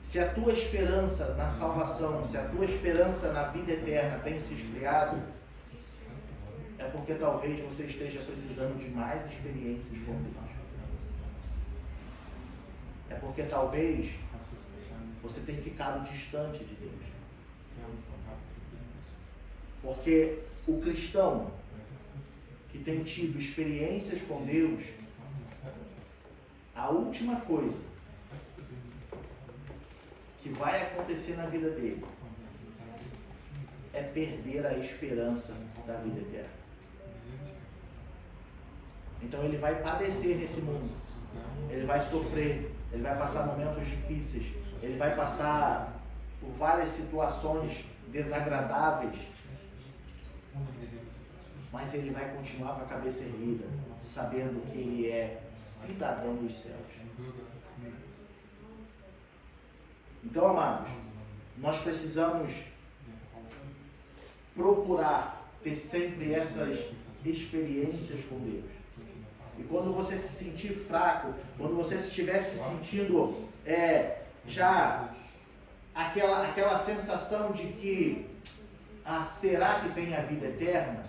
Se a tua esperança na salvação, se a tua esperança na vida eterna tem se esfriado, é porque talvez você esteja precisando de mais experiências com Deus. É porque talvez você tenha ficado distante de Deus. Porque o cristão que tem tido experiências com Deus, a última coisa que vai acontecer na vida dele é perder a esperança da vida eterna. Então ele vai padecer nesse mundo, ele vai sofrer, ele vai passar momentos difíceis, ele vai passar por várias situações desagradáveis, mas ele vai continuar com a cabeça erguida, sabendo que ele é cidadão dos céus. Então, amados, nós precisamos procurar ter sempre essas experiências com Deus. E quando você se sentir fraco, quando você estiver se sentindo já aquela sensação de que será que tem a vida eterna?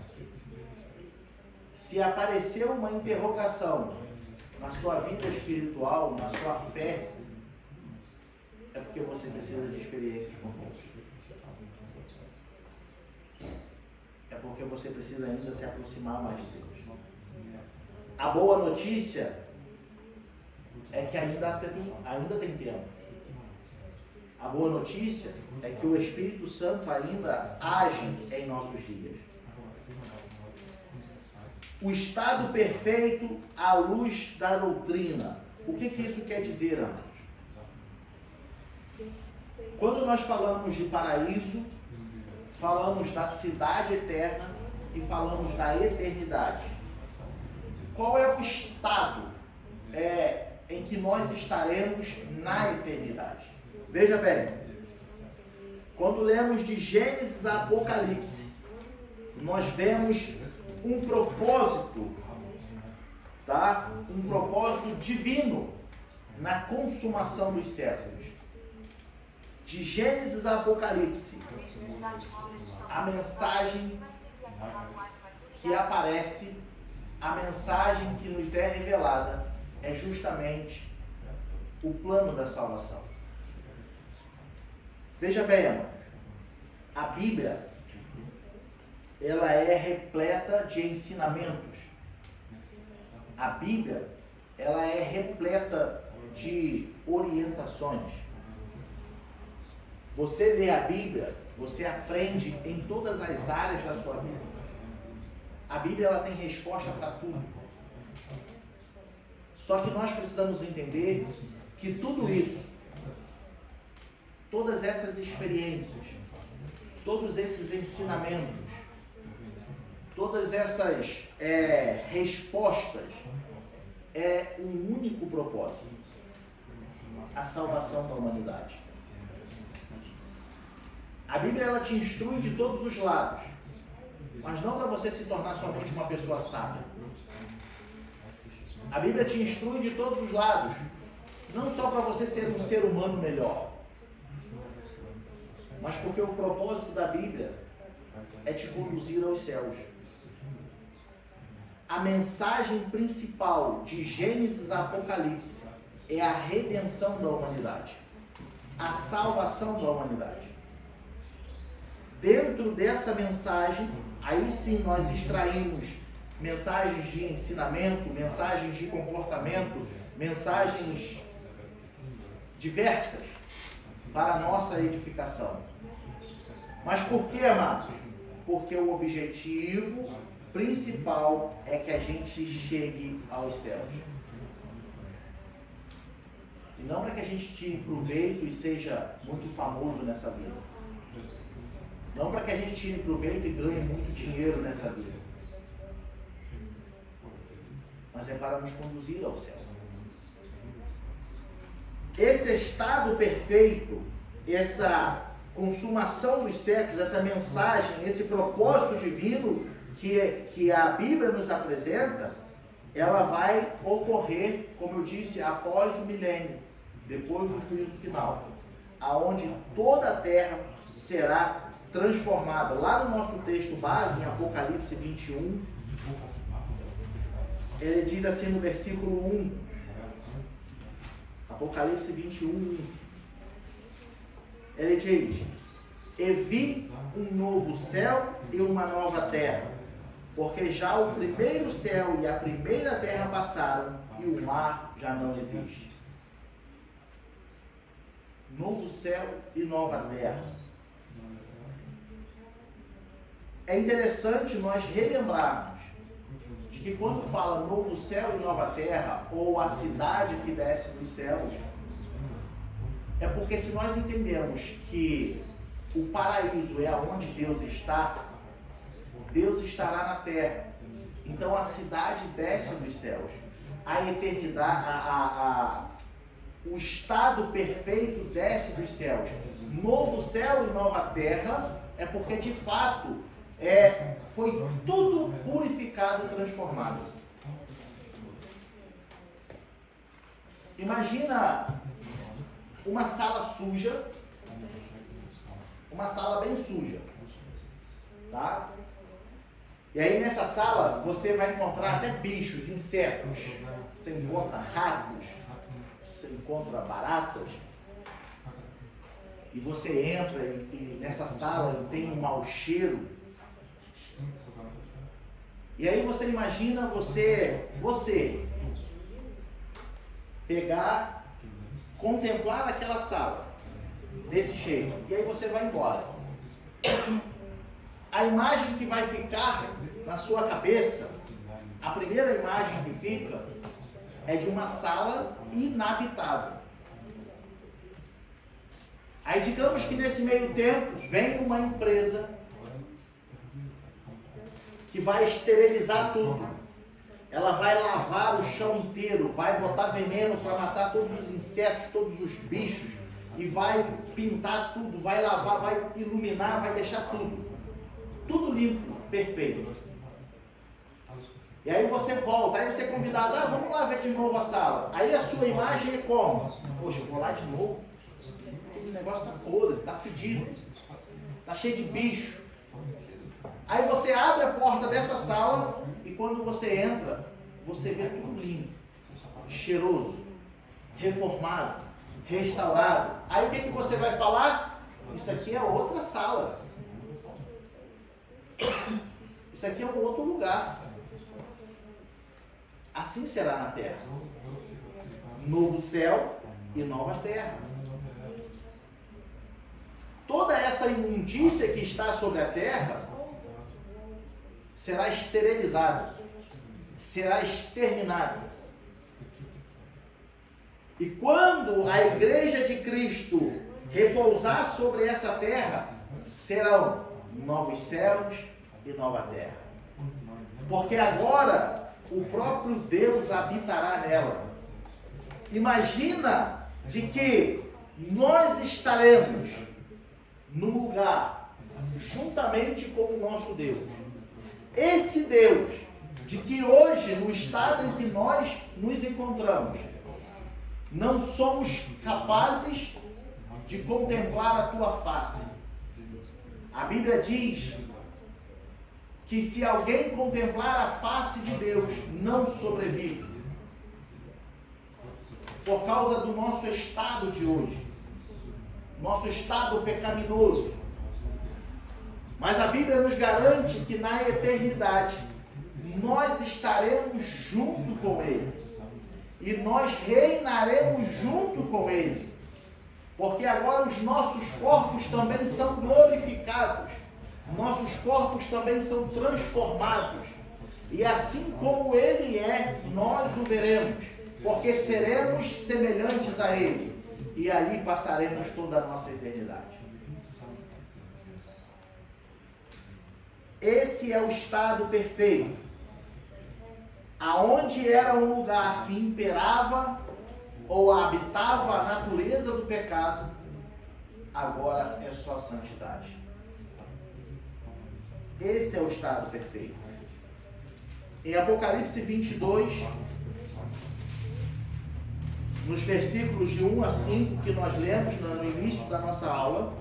Se aparecer uma interrogação na sua vida espiritual, na sua fé, é porque você precisa de experiências com Deus. É porque você precisa ainda se aproximar mais de Deus. A boa notícia é que ainda tem tempo. A boa notícia é que o Espírito Santo ainda age em nossos dias. o estado perfeito à luz da doutrina. O que isso quer dizer, amados? Quando nós falamos de paraíso, falamos da cidade eterna e falamos da eternidade. Qual é o estado em que nós estaremos na eternidade? Veja bem, quando lemos de Gênesis a Apocalipse, nós vemos um propósito, tá? Um propósito divino na consumação dos séculos. De Gênesis a Apocalipse, a mensagem que aparece, a mensagem que nos é revelada é justamente o plano da salvação. Veja bem, amados, a Bíblia, ela é repleta de ensinamentos. A Bíblia, ela é repleta de orientações. Você lê a Bíblia, você aprende em todas as áreas da sua vida. A Bíblia, ela tem resposta para tudo. Só que nós precisamos entender que tudo isso, todas essas experiências, todos esses ensinamentos, todas essas respostas, é um único propósito: a salvação da humanidade. A Bíblia, ela te instrui de todos os lados, mas não para você se tornar somente uma pessoa sábia. A Bíblia te instrui de todos os lados, não só para você ser um ser humano melhor, mas porque o propósito da Bíblia é te conduzir aos céus. A mensagem principal de Gênesis a Apocalipse é a redenção da humanidade, a salvação da humanidade. Dentro dessa mensagem, aí sim nós extraímos mensagens de ensinamento, mensagens de comportamento, mensagens diversas para a nossa edificação. Mas por que, amados? Porque o objetivo principal é que a gente chegue aos céus. E não para que a gente tire proveito e seja muito famoso nessa vida. Não para que a gente tire proveito e ganhe muito dinheiro nessa vida. Mas é para nos conduzir ao céu. Esse estado perfeito, essa consumação dos séculos, essa mensagem, esse propósito divino que a Bíblia nos apresenta, ela vai ocorrer, como eu disse, após o milênio, depois do juízo final, aonde toda a terra será transformada. Lá no nosso texto base, em Apocalipse 21, ele diz assim no versículo 1, Apocalipse 21, ele diz: "E vi um novo céu e uma nova terra, porque já o primeiro céu e a primeira terra passaram e o mar já não existe." Novo céu e nova terra. É interessante nós relembrarmos de que quando fala novo céu e nova terra, ou a cidade que desce dos céus, é porque se nós entendemos que o paraíso é onde Deus está, Deus estará na terra. Então a cidade desce dos céus. A eternidade, o estado perfeito desce dos céus. Novo céu e nova terra é porque de fato foi tudo purificado e transformado. Imagina uma sala suja, uma sala bem suja, tá? E aí nessa sala você vai encontrar até bichos, insetos, você encontra ratos, você encontra baratas, e você entra e nessa sala tem um mau cheiro. E aí você imagina você pegar, contemplar aquela sala desse jeito, e aí você vai embora. A imagem que vai ficar na sua cabeça A primeira imagem que fica é de uma sala inabitável. Aí digamos que nesse meio tempo vem uma empresa que vai esterilizar tudo. Ela vai lavar o chão inteiro, vai botar veneno para matar todos os insetos, todos os bichos, e vai pintar tudo, vai lavar, vai iluminar, vai deixar tudo. Tudo limpo, perfeito. E aí você volta, aí você é convidado, vamos lá ver de novo a sala. Aí a sua imagem é como? Poxa, vou lá de novo. Aquele negócio tá podre, tá fedido, tá cheio de bicho. Aí você abre a porta dessa sala e quando você entra, você vê tudo limpo, cheiroso, reformado, restaurado. Aí o que você vai falar? Isso aqui é outra sala. Isso aqui é um outro lugar. Assim será na terra. Novo céu e nova terra. Toda essa imundícia que está sobre a terra será esterilizada, será exterminada. E quando a igreja de Cristo repousar sobre essa terra, serão novos céus e nova terra. Porque agora o próprio Deus habitará nela. Imagina de que nós estaremos no lugar juntamente com o nosso Deus. Esse Deus, de que hoje, no estado em que nós nos encontramos, não somos capazes de contemplar a tua face. A Bíblia diz que se alguém contemplar a face de Deus, não sobrevive. Por causa do nosso estado de hoje, nosso estado pecaminoso. Mas a Bíblia nos garante que na eternidade nós estaremos junto com Ele. E nós reinaremos junto com Ele. Porque agora os nossos corpos também são glorificados. Nossos corpos também são transformados. E assim como Ele é, nós o veremos. Porque seremos semelhantes a Ele. E ali passaremos toda a nossa eternidade. Esse é o estado perfeito, aonde era um lugar que imperava ou habitava a natureza do pecado, agora é só santidade. Esse é o estado perfeito. Em Apocalipse 22, nos versículos de 1 a 5 que nós lemos no início da nossa aula,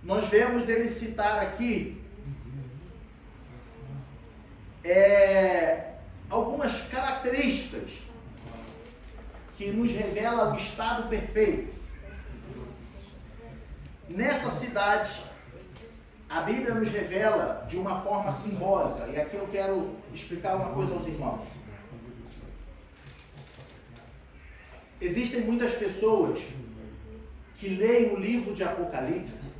nós vemos ele citar aqui algumas características que nos revelam o estado perfeito. Nessa cidade, a Bíblia nos revela de uma forma simbólica, e aqui eu quero explicar uma coisa aos irmãos. Existem muitas pessoas que leem o livro de Apocalipse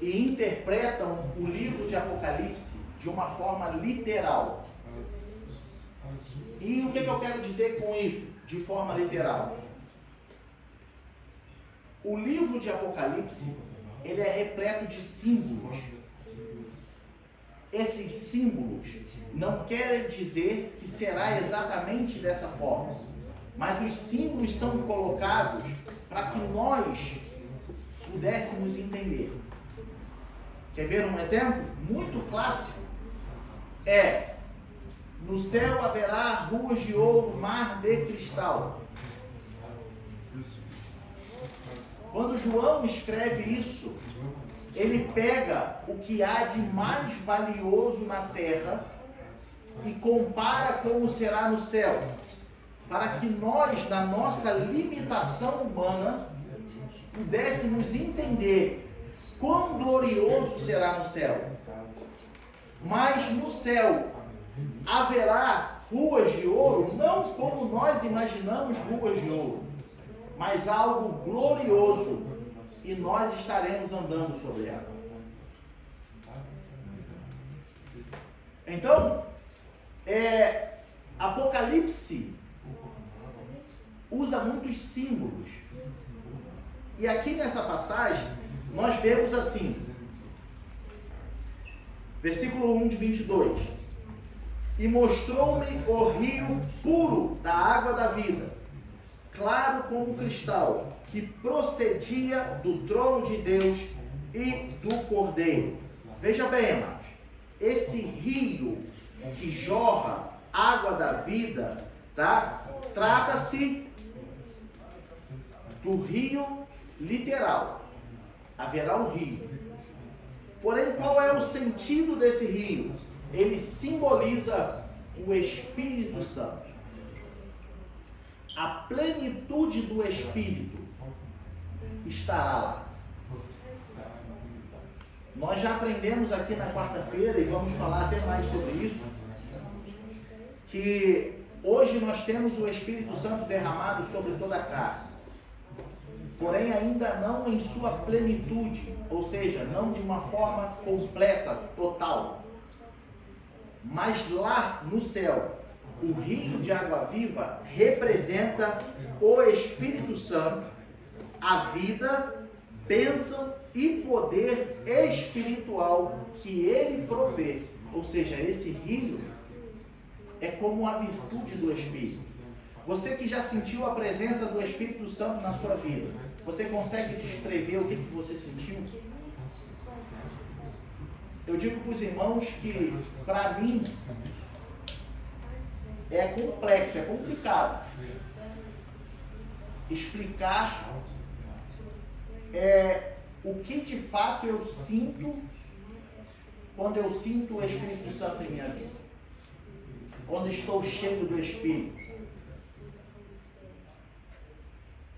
e interpretam o livro de Apocalipse de uma forma literal. E o que eu quero dizer com isso, de forma literal? O livro de Apocalipse, ele é repleto de símbolos. Esses símbolos não querem dizer que será exatamente dessa forma, mas os símbolos são colocados para que nós pudéssemos entender. Quer ver um exemplo muito clássico? No céu haverá ruas de ouro, mar de cristal. Quando João escreve isso, ele pega o que há de mais valioso na terra e compara como será no céu, para que nós, na nossa limitação humana, pudéssemos entender quão glorioso será no céu. Mas no céu haverá ruas de ouro, não como nós imaginamos ruas de ouro, mas algo glorioso, e nós estaremos andando sobre ela. Então, Apocalipse usa muitos símbolos. E aqui nessa passagem, nós vemos assim, versículo 1 de 22. E mostrou-me o rio puro da água da vida, claro como cristal, que procedia do trono de Deus e do Cordeiro. Veja bem, amados, esse rio que jorra água da vida, tá? Trata-se do rio literal. Haverá um rio. Porém, qual é o sentido desse rio? Ele simboliza o Espírito Santo. A plenitude do Espírito estará lá. Nós já aprendemos aqui na quarta-feira, e vamos falar até mais sobre isso, que hoje nós temos o Espírito Santo derramado sobre toda a carne. Porém, ainda não em sua plenitude, ou seja, não de uma forma completa, total. Mas lá no céu, o rio de água viva representa o Espírito Santo, a vida, bênção e poder espiritual que ele provê. Ou seja, esse rio é como a virtude do Espírito. Você que já sentiu a presença do Espírito Santo na sua vida, você consegue descrever o que você sentiu? Eu digo para os irmãos que, para mim, é complexo, é complicado explicar o que de fato eu sinto quando eu sinto o Espírito Santo em minha vida. Quando estou cheio do Espírito.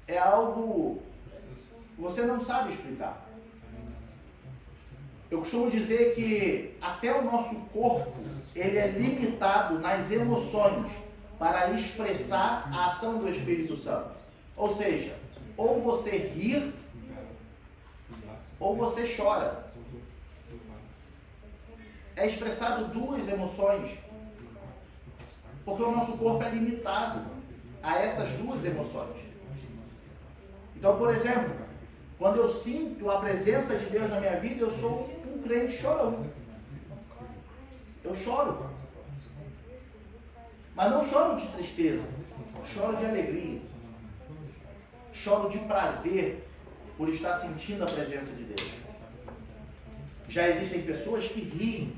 É algo que você não sabe explicar. Eu costumo dizer que até o nosso corpo, ele é limitado nas emoções para expressar a ação do Espírito Santo. Ou seja, ou você ri, ou você chora. É expressado duas emoções, porque o nosso corpo é limitado a essas duas emoções. Então, por exemplo, quando eu sinto a presença de Deus na minha vida, eu sou um crente chorão. Eu choro. Mas não choro de tristeza, choro de alegria. Choro de prazer por estar sentindo a presença de Deus. Já existem pessoas que riem,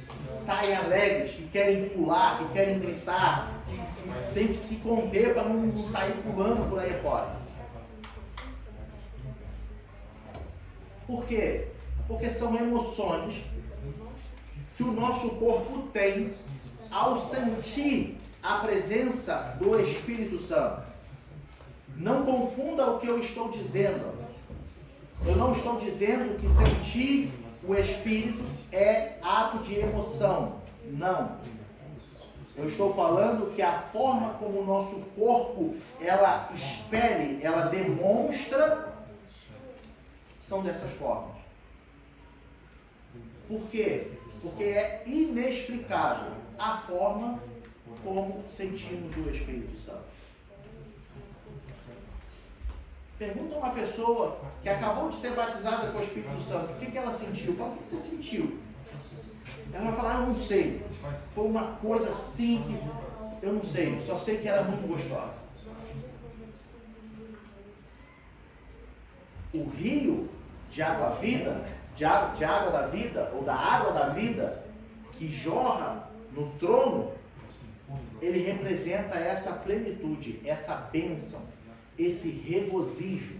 que saem alegres, que querem pular, que querem gritar, que tem que se conter para não sair pulando por aí fora. Por quê? Porque são emoções que o nosso corpo tem ao sentir a presença do Espírito Santo. Não confunda o que eu estou dizendo. Eu não estou dizendo que sentir o Espírito é ato de emoção. Não. Eu estou falando que a forma como o nosso corpo, ela expele, ela demonstra, são dessas formas. Por quê? Porque é inexplicável a forma como sentimos o Espírito Santo. Pergunta a uma pessoa que acabou de ser batizada com o Espírito Santo, o que ela sentiu? Fala, o que você sentiu? Ela vai falar, eu não sei. Foi uma coisa assim que eu não sei, só sei que era muito gostosa. O rio de água vida, de água da vida, ou da água da vida, que jorra no trono, ele representa essa plenitude, essa bênção, esse regozijo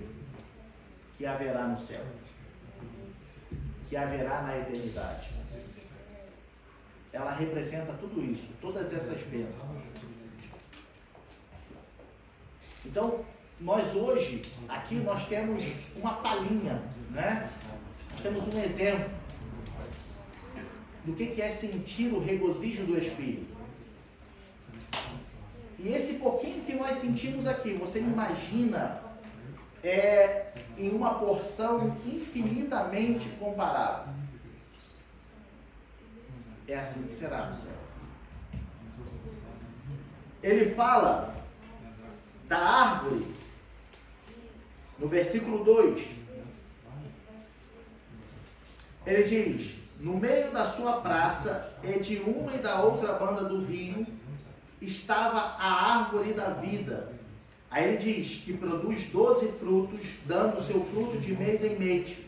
que haverá no céu, que haverá na eternidade. Ela representa tudo isso, todas essas bênçãos. Então, nós hoje, aqui nós temos uma palhinha, né? Nós temos um exemplo do que é sentir o regozijo do Espírito. E esse pouquinho que nós sentimos aqui, você imagina, em uma porção infinitamente comparável. é assim que será no céu. Ele fala da árvore, no versículo 2, ele diz: no meio da sua praça e de uma e da outra banda do rio estava a árvore da vida. Aí ele diz que produz 12 frutos, dando seu fruto de mês em mês.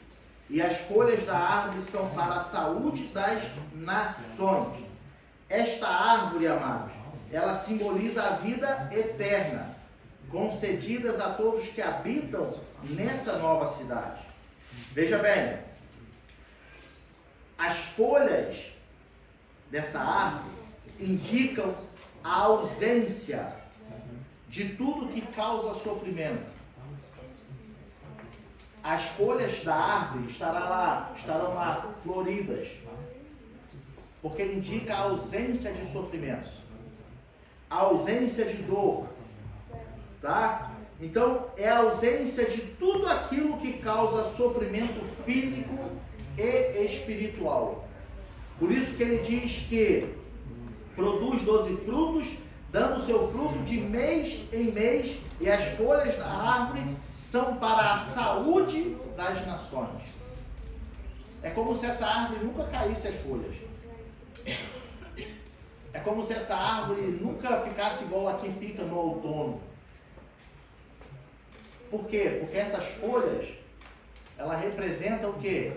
E as folhas da árvore são para a saúde das nações. Esta árvore, amados, ela simboliza a vida eterna, concedidas a todos que habitam nessa nova cidade. Veja bem, as folhas dessa árvore indicam a ausência de tudo que causa sofrimento. As folhas da árvore estarão lá floridas, porque indica a ausência de sofrimento, a ausência de dor, tá? Então, é a ausência de tudo aquilo que causa sofrimento físico e espiritual. Por isso que ele diz que produz 12 frutos, dando seu fruto de mês em mês, e as folhas da árvore são para a saúde das nações. É como se essa árvore nunca caísse as folhas. É como se essa árvore nunca ficasse igual a que fica no outono. Por quê? Porque essas folhas, ela representam o quê?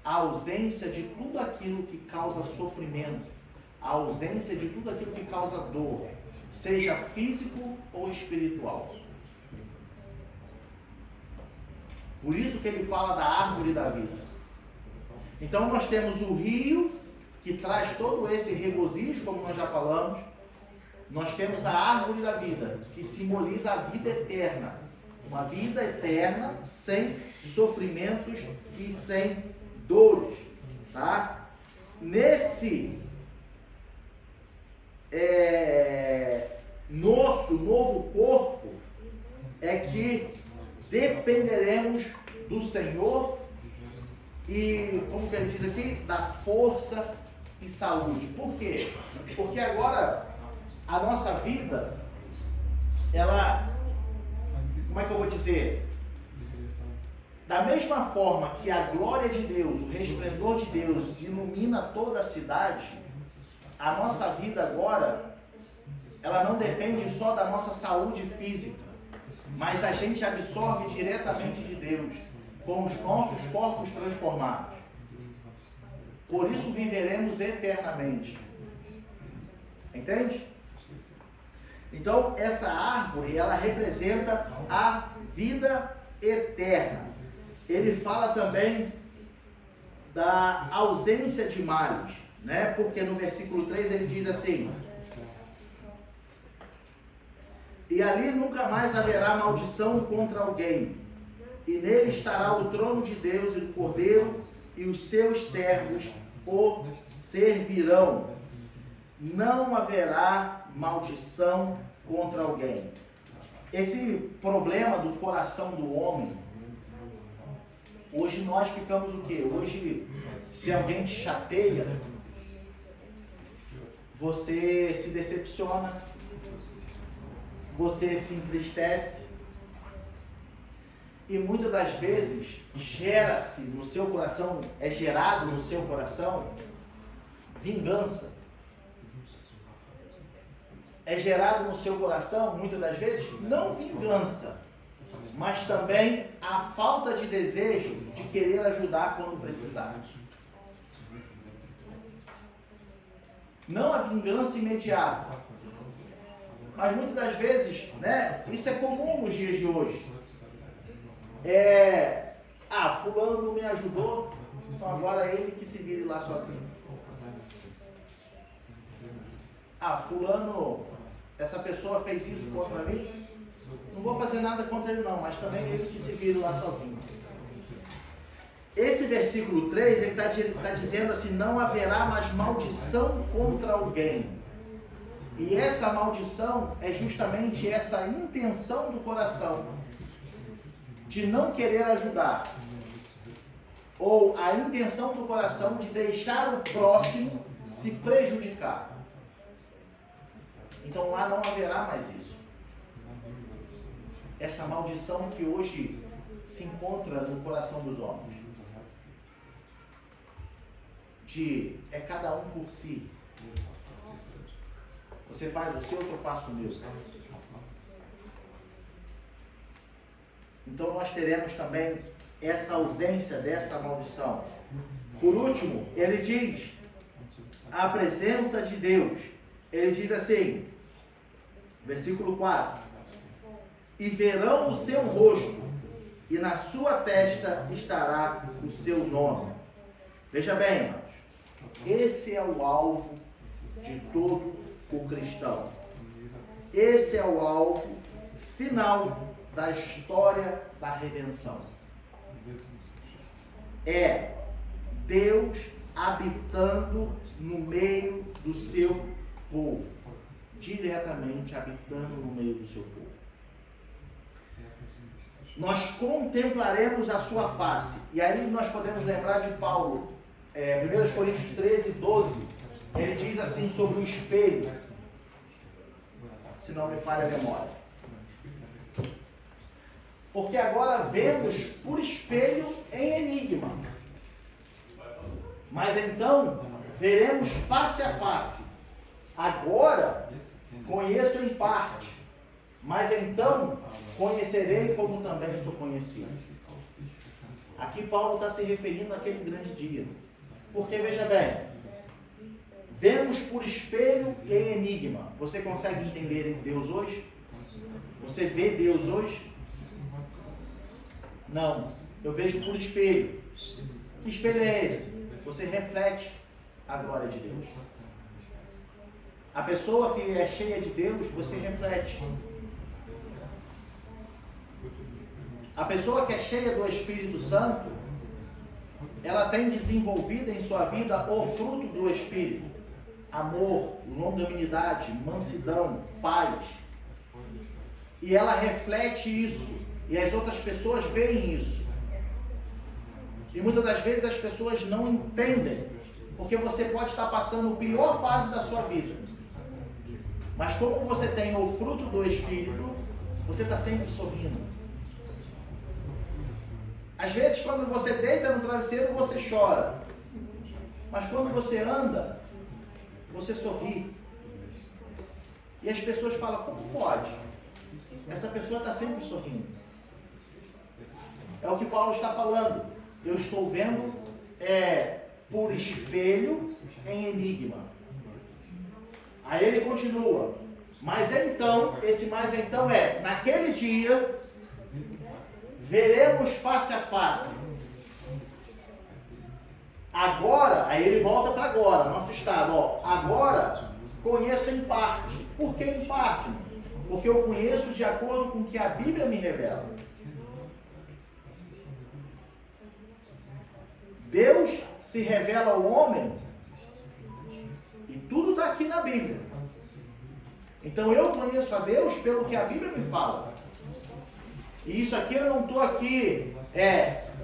A ausência de tudo aquilo que causa sofrimento, a ausência de tudo aquilo que causa dor, seja físico ou espiritual. Por isso que ele fala da árvore da vida. Então nós temos o rio, que traz todo esse regozijo, como nós já falamos. Nós temos a árvore da vida, que simboliza a vida eterna. Uma vida eterna sem sofrimentos e sem dores, tá? Nesse nosso novo corpo é que dependeremos do Senhor e, como que ele diz aqui, da força e saúde. Por quê? Porque agora a nossa vida, ela, como é que eu vou dizer? Da mesma forma que a glória de Deus, o resplendor de Deus ilumina toda a cidade, a nossa vida agora, ela não depende só da nossa saúde física, mas a gente absorve diretamente de Deus, com os nossos corpos transformados. Por isso viveremos eternamente. Entende? Então, essa árvore, ela representa a vida eterna. Ele fala também da ausência de males, né? Porque no versículo 3 ele diz assim: e ali nunca mais haverá maldição contra alguém, e nele estará o trono de Deus e do Cordeiro, e os seus servos o servirão. Não haverá maldição contra alguém. Esse problema do coração do homem, hoje nós ficamos o quê? Hoje, se alguém te chateia, você se decepciona, você se entristece, e muitas das vezes gera-se no seu coração, é gerado no seu coração vingança. É gerado no seu coração, muitas das vezes, não vingança, mas também a falta de desejo de querer ajudar quando precisar. Não a vingança imediata, mas muitas das vezes, né, isso é comum nos dias de hoje. Fulano não me ajudou, então agora ele que se vire lá sozinho. Fulano, essa pessoa fez isso contra mim, não vou fazer nada contra ele não, mas também ele que se vire lá sozinho. Esse versículo 3, ele está dizendo assim: não haverá mais maldição contra alguém. E essa maldição é justamente essa intenção do coração de não querer ajudar, ou a intenção do coração de deixar o próximo se prejudicar. Então lá não haverá mais isso. Essa maldição que hoje se encontra no coração dos homens. De é cada um por si. Você faz o seu, eu faço o meu. Então nós teremos também essa ausência dessa maldição. Por último, ele diz a presença de Deus. Ele diz assim, versículo 4: e verão o seu rosto, e na sua testa estará o seu nome. Veja bem, irmãos, esse é o alvo de todo o cristão. Esse é o alvo final da história da redenção. É Deus habitando no meio do seu povo. Diretamente habitando no meio do seu povo. Nós contemplaremos a sua face. E aí nós podemos lembrar de Paulo, 1 Coríntios 13, 12. Ele diz assim sobre o espelho, se não me falha a memória. Porque agora vemos por espelho em enigma. Mas então veremos face a face. Agora conheço em parte. Mas então conhecerei como também sou conhecido. Aqui Paulo está se referindo àquele grande dia. Porque veja bem, vemos por espelho e em enigma. Você consegue entender Deus hoje? Você vê Deus hoje? Não, eu vejo por espelho. Que espelho é esse? Você reflete a glória de Deus. A pessoa que é cheia de Deus, você reflete. A pessoa que é cheia do Espírito Santo, ela tem desenvolvido em sua vida o fruto do Espírito: amor, longanimidade, mansidão, paz. E ela reflete isso, e as outras pessoas veem isso. E muitas das vezes as pessoas não entendem, porque você pode estar passando a pior fase da sua vida, mas como você tem o fruto do Espírito, você está sempre sorrindo. Às vezes, quando você deita no travesseiro, você chora. Mas quando você anda, você sorri. E as pessoas falam: como pode? Essa pessoa está sempre sorrindo. É o que Paulo está falando. Eu estou vendo por espelho em enigma. Aí ele continua. Mas então, esse mais então naquele dia veremos face a face. Agora, aí ele volta para agora, nosso estado. Agora conheço em parte. Por que em parte? Porque eu conheço de acordo com o que a Bíblia me revela. Deus se revela ao homem e tudo está aqui na Bíblia. Então eu conheço a Deus pelo que a Bíblia me fala. E isso aqui eu não estou aqui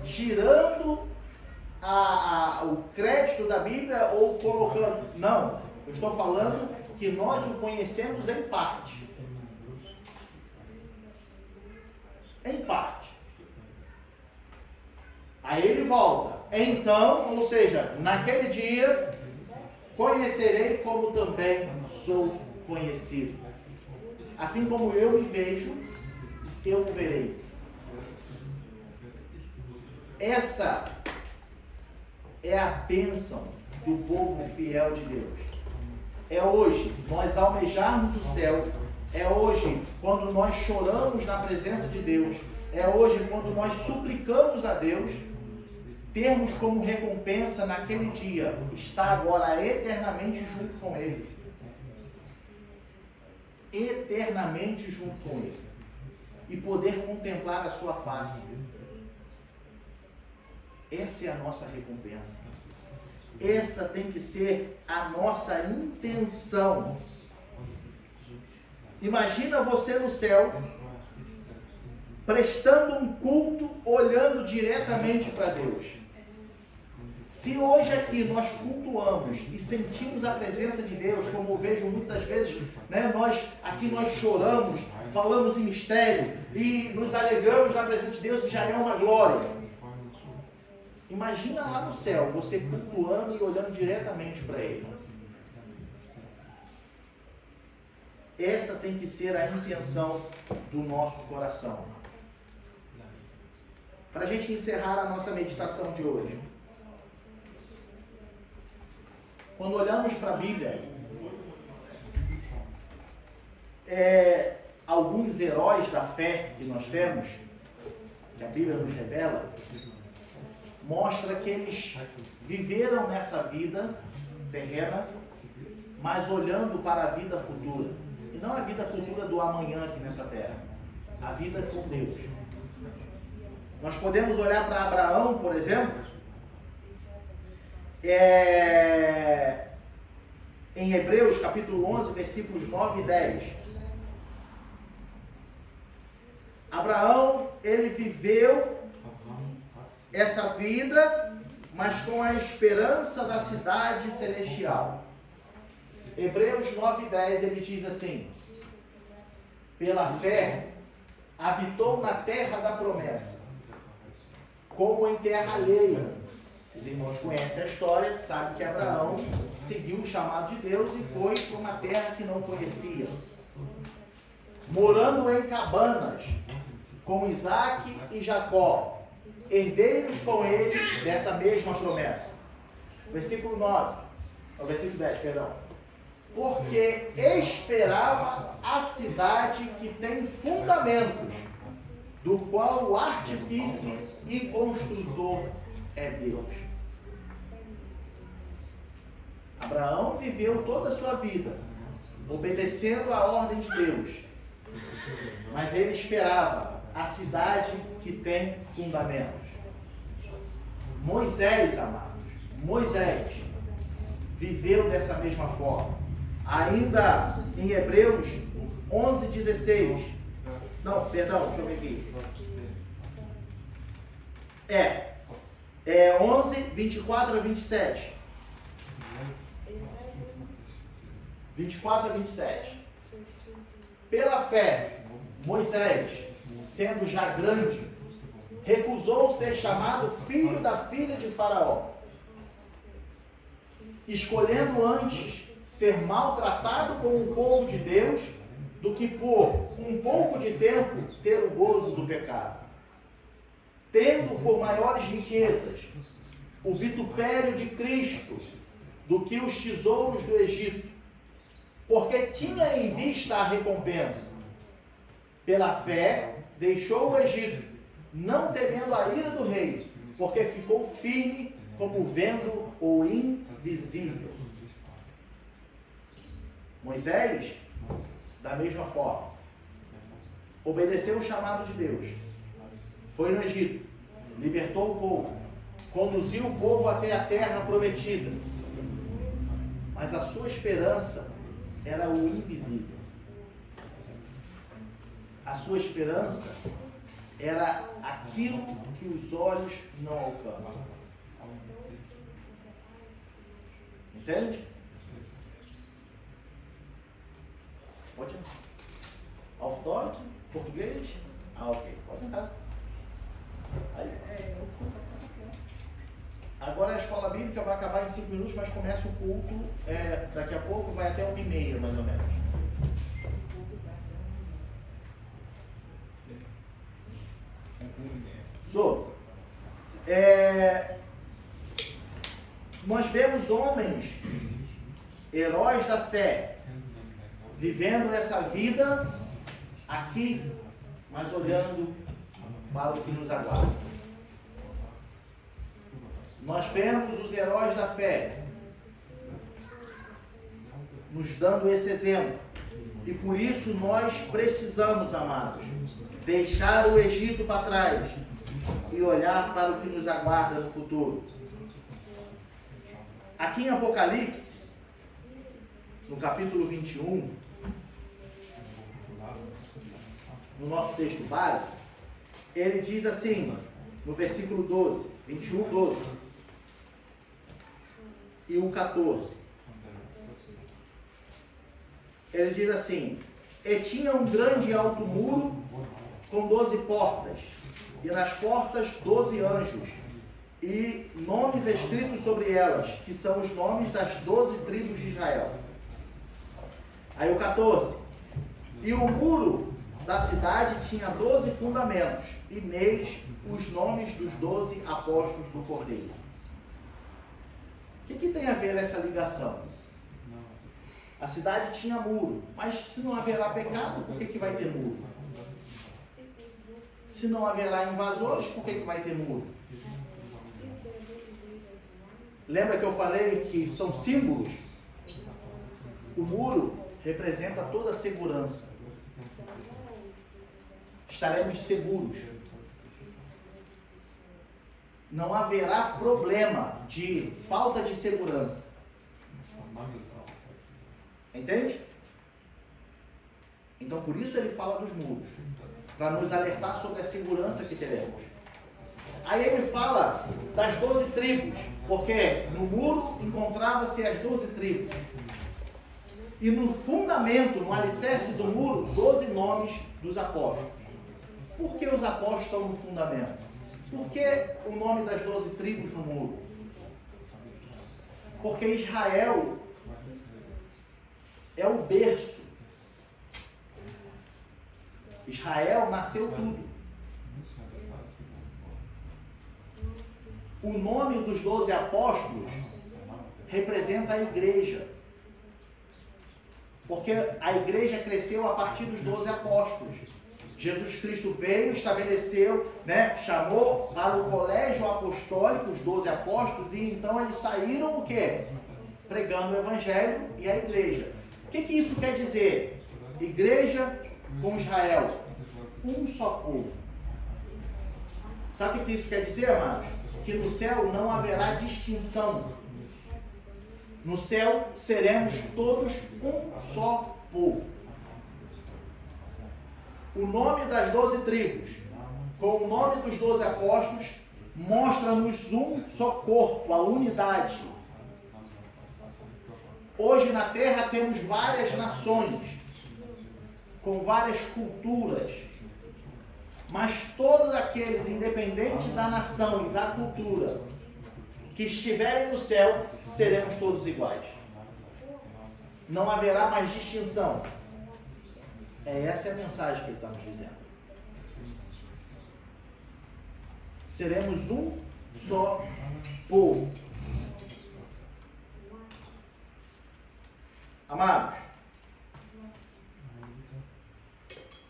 tirando o crédito da Bíblia ou colocando. Não, eu estou falando que nós o conhecemos em parte. Em parte. Aí ele volta. Então, ou seja, naquele dia, conhecerei como também sou conhecido. Assim como eu me vejo, eu o verei. Essa é a bênção do povo fiel de Deus. É hoje nós almejarmos o céu. É hoje quando nós choramos na presença de Deus. É hoje quando nós suplicamos a Deus, termos como recompensa naquele dia estar agora eternamente junto com Ele. Eternamente junto com Ele. E poder contemplar a sua face. Essa é a nossa recompensa. Essa tem que ser a nossa intenção. Imagina você no céu, prestando um culto, olhando diretamente para Deus. Se hoje aqui nós cultuamos e sentimos a presença de Deus, como eu vejo muitas vezes, né, nós choramos, falamos em mistério e nos alegramos na presença de Deus, e já é uma glória. Imagina lá no céu, você cultuando e olhando diretamente para Ele. Essa tem que ser a intenção do nosso coração. Para a gente encerrar a nossa meditação de hoje. Quando olhamos para a Bíblia, alguns heróis da fé que nós temos, que a Bíblia nos revela, mostra que eles viveram nessa vida terrena, mas olhando para a vida futura. E não a vida futura do amanhã aqui nessa terra. A vida com Deus. Nós podemos olhar para Abraão, por exemplo, em Hebreus capítulo 11, versículos 9 e 10. Abraão, ele viveu essa vida, mas com a esperança da cidade celestial. Hebreus 9 e 10, ele diz assim: pela fé, habitou na terra da promessa, como em terra alheia. Os irmãos conhecem a história, sabem que Abraão seguiu o chamado de Deus e foi para uma terra que não conhecia. Morando em cabanas, com Isaac e Jacó, herdeiros com eles dessa mesma promessa. Versículo 10, perdão. Porque esperava a cidade que tem fundamentos, do qual o artífice e construtor é Deus. Abraão viveu toda a sua vida obedecendo a ordem de Deus, mas ele esperava a cidade que tem fundamentos. Moisés, amados, Moisés viveu dessa mesma forma. Ainda em Hebreus 11, 16. Não, perdão, deixa eu ver aqui. 11, 24 a 27. 24 a 27. Pela fé, Moisés, sendo já grande, recusou ser chamado filho da filha de Faraó, escolhendo antes ser maltratado com o povo de Deus do que por um pouco de tempo ter o gozo do pecado, tendo por maiores riquezas o vitupério de Cristo do que os tesouros do Egito, porque tinha em vista a recompensa. Pela fé deixou o Egito, não temendo a ira do rei, porque ficou firme como vendo o invisível. Moisés, da mesma forma, obedeceu o chamado de Deus, foi no Egito, libertou o povo, conduziu o povo até a terra prometida, mas a sua esperança era o invisível. A sua esperança era aquilo que os olhos não alcançam. Entende? Pode entrar. Auditório? Português? Ok. Pode entrar. Aí. Agora a escola bíblica vai acabar em 5 minutos, mas começa o culto daqui a pouco, vai até 1h30, mais ou menos. Nós vemos homens, heróis da fé, vivendo essa vida aqui, mas olhando para o que nos aguarda. Nós vemos os heróis da fé nos dando esse exemplo. E por isso nós precisamos, amados, deixar o Egito para trás e olhar para o que nos aguarda no futuro. Aqui em Apocalipse, no capítulo 21, no nosso texto base, ele diz assim, no versículo 12, 21, 12: e o 14. Ele diz assim: e tinha um grande e alto muro com 12 portas, e nas portas 12 anjos, e nomes escritos sobre elas, que são os nomes das 12 tribos de Israel. Aí o 14. E o muro da cidade tinha 12 fundamentos, e neles os nomes dos 12 apóstolos do Cordeiro. O que tem a ver essa ligação? A cidade tinha muro, mas se não haverá pecado, por que vai ter muro? Se não haverá invasores, por que vai ter muro? Lembra que eu falei que são símbolos? O muro representa toda a segurança. Estaremos seguros. Não haverá problema de falta de segurança. Entende? Então, por isso ele fala dos muros, para nos alertar sobre a segurança que teremos. Aí ele fala das 12 tribos, porque no muro encontrava-se as 12 tribos. E no fundamento, no alicerce do muro, 12 nomes dos apóstolos. Por que os apóstolos estão no fundamento? Por que o nome das 12 tribos no muro? Porque Israel é o berço. Israel nasceu tudo. O nome dos 12 apóstolos representa a igreja. Porque a igreja cresceu a partir dos 12 apóstolos. Jesus Cristo veio, estabeleceu, chamou para o colégio apostólico os 12 apóstolos, e então eles saíram o quê? Pregando o evangelho e a igreja. O que isso quer dizer? Igreja com Israel, um só povo. Sabe o que isso quer dizer, amados? Que no céu não haverá distinção. No céu seremos todos um só povo. O nome das 12 tribos, com o nome dos 12 apóstolos, mostra-nos um só corpo, a unidade. Hoje na Terra temos várias nações, com várias culturas, mas todos aqueles, independente da nação e da cultura, que estiverem no céu, seremos todos iguais. Não haverá mais distinção. Essa é a mensagem que ele está nos dizendo. Seremos um só povo. Amados,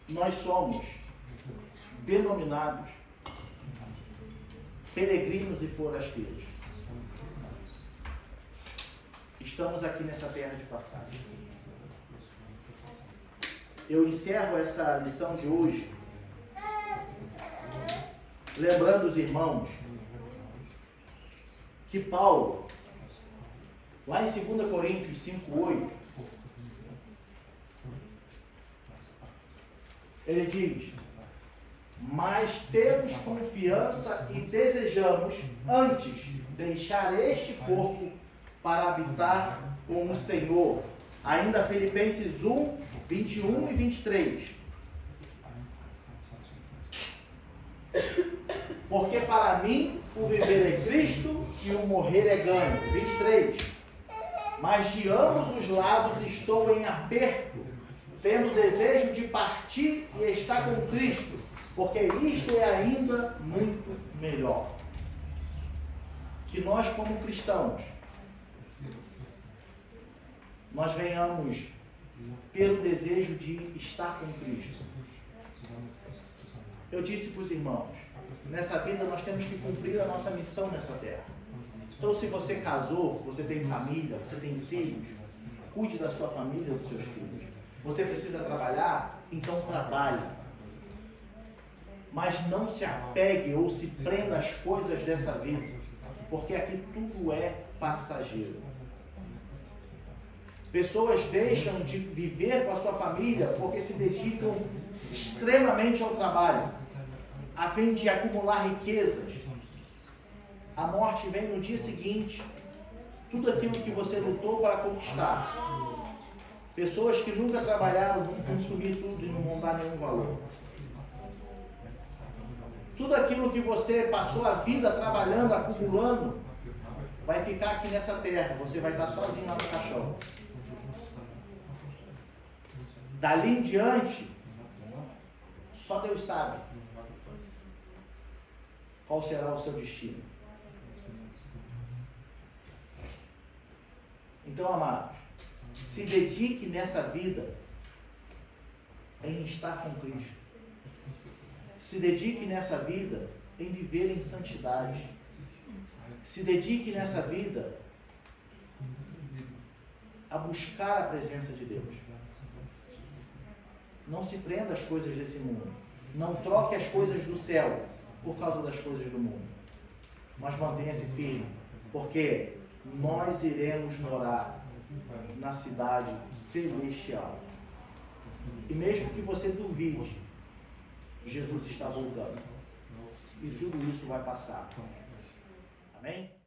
nós somos denominados peregrinos e forasteiros. Estamos aqui nessa terra de passagem. Eu encerro essa lição de hoje lembrando os irmãos que Paulo, lá em 2 Coríntios 5:8, ele diz: mas temos confiança e desejamos antes deixar este corpo para habitar com o Senhor. Ainda Filipenses 1:21 e 23. Porque para mim o viver é Cristo e o morrer é ganho. 23. Mas de ambos os lados estou em aperto, tendo desejo de partir e estar com Cristo, porque isto é ainda muito melhor. Que nós, como cristãos, nós venhamos ter o desejo de estar com Cristo. Eu disse para os irmãos, nessa vida nós temos que cumprir a nossa missão nessa terra. Então, se você casou, você tem família, você tem filhos, cuide da sua família e dos seus filhos. Você precisa trabalhar, então trabalhe. Mas não se apegue ou se prenda às coisas dessa vida, porque aqui tudo é passageiro. Pessoas deixam de viver com a sua família porque se dedicam extremamente ao trabalho, a fim de acumular riquezas. A morte vem no dia seguinte tudo aquilo que você lutou para conquistar. Pessoas que nunca trabalharam vão consumir tudo e não vão dar nenhum valor. Tudo aquilo que você passou a vida trabalhando, acumulando, vai ficar aqui nessa terra. Você vai estar sozinho lá no caixão. Dali em diante, só Deus sabe qual será o seu destino. Então, amados, se dedique nessa vida em estar com Cristo. Se dedique nessa vida em viver em santidade. Se dedique nessa vida a buscar a presença de Deus. Não se prenda às coisas desse mundo. Não troque as coisas do céu por causa das coisas do mundo. Mas mantenha-se firme, porque nós iremos morar na cidade celestial. E mesmo que você duvide, Jesus está voltando. E tudo isso vai passar. Amém?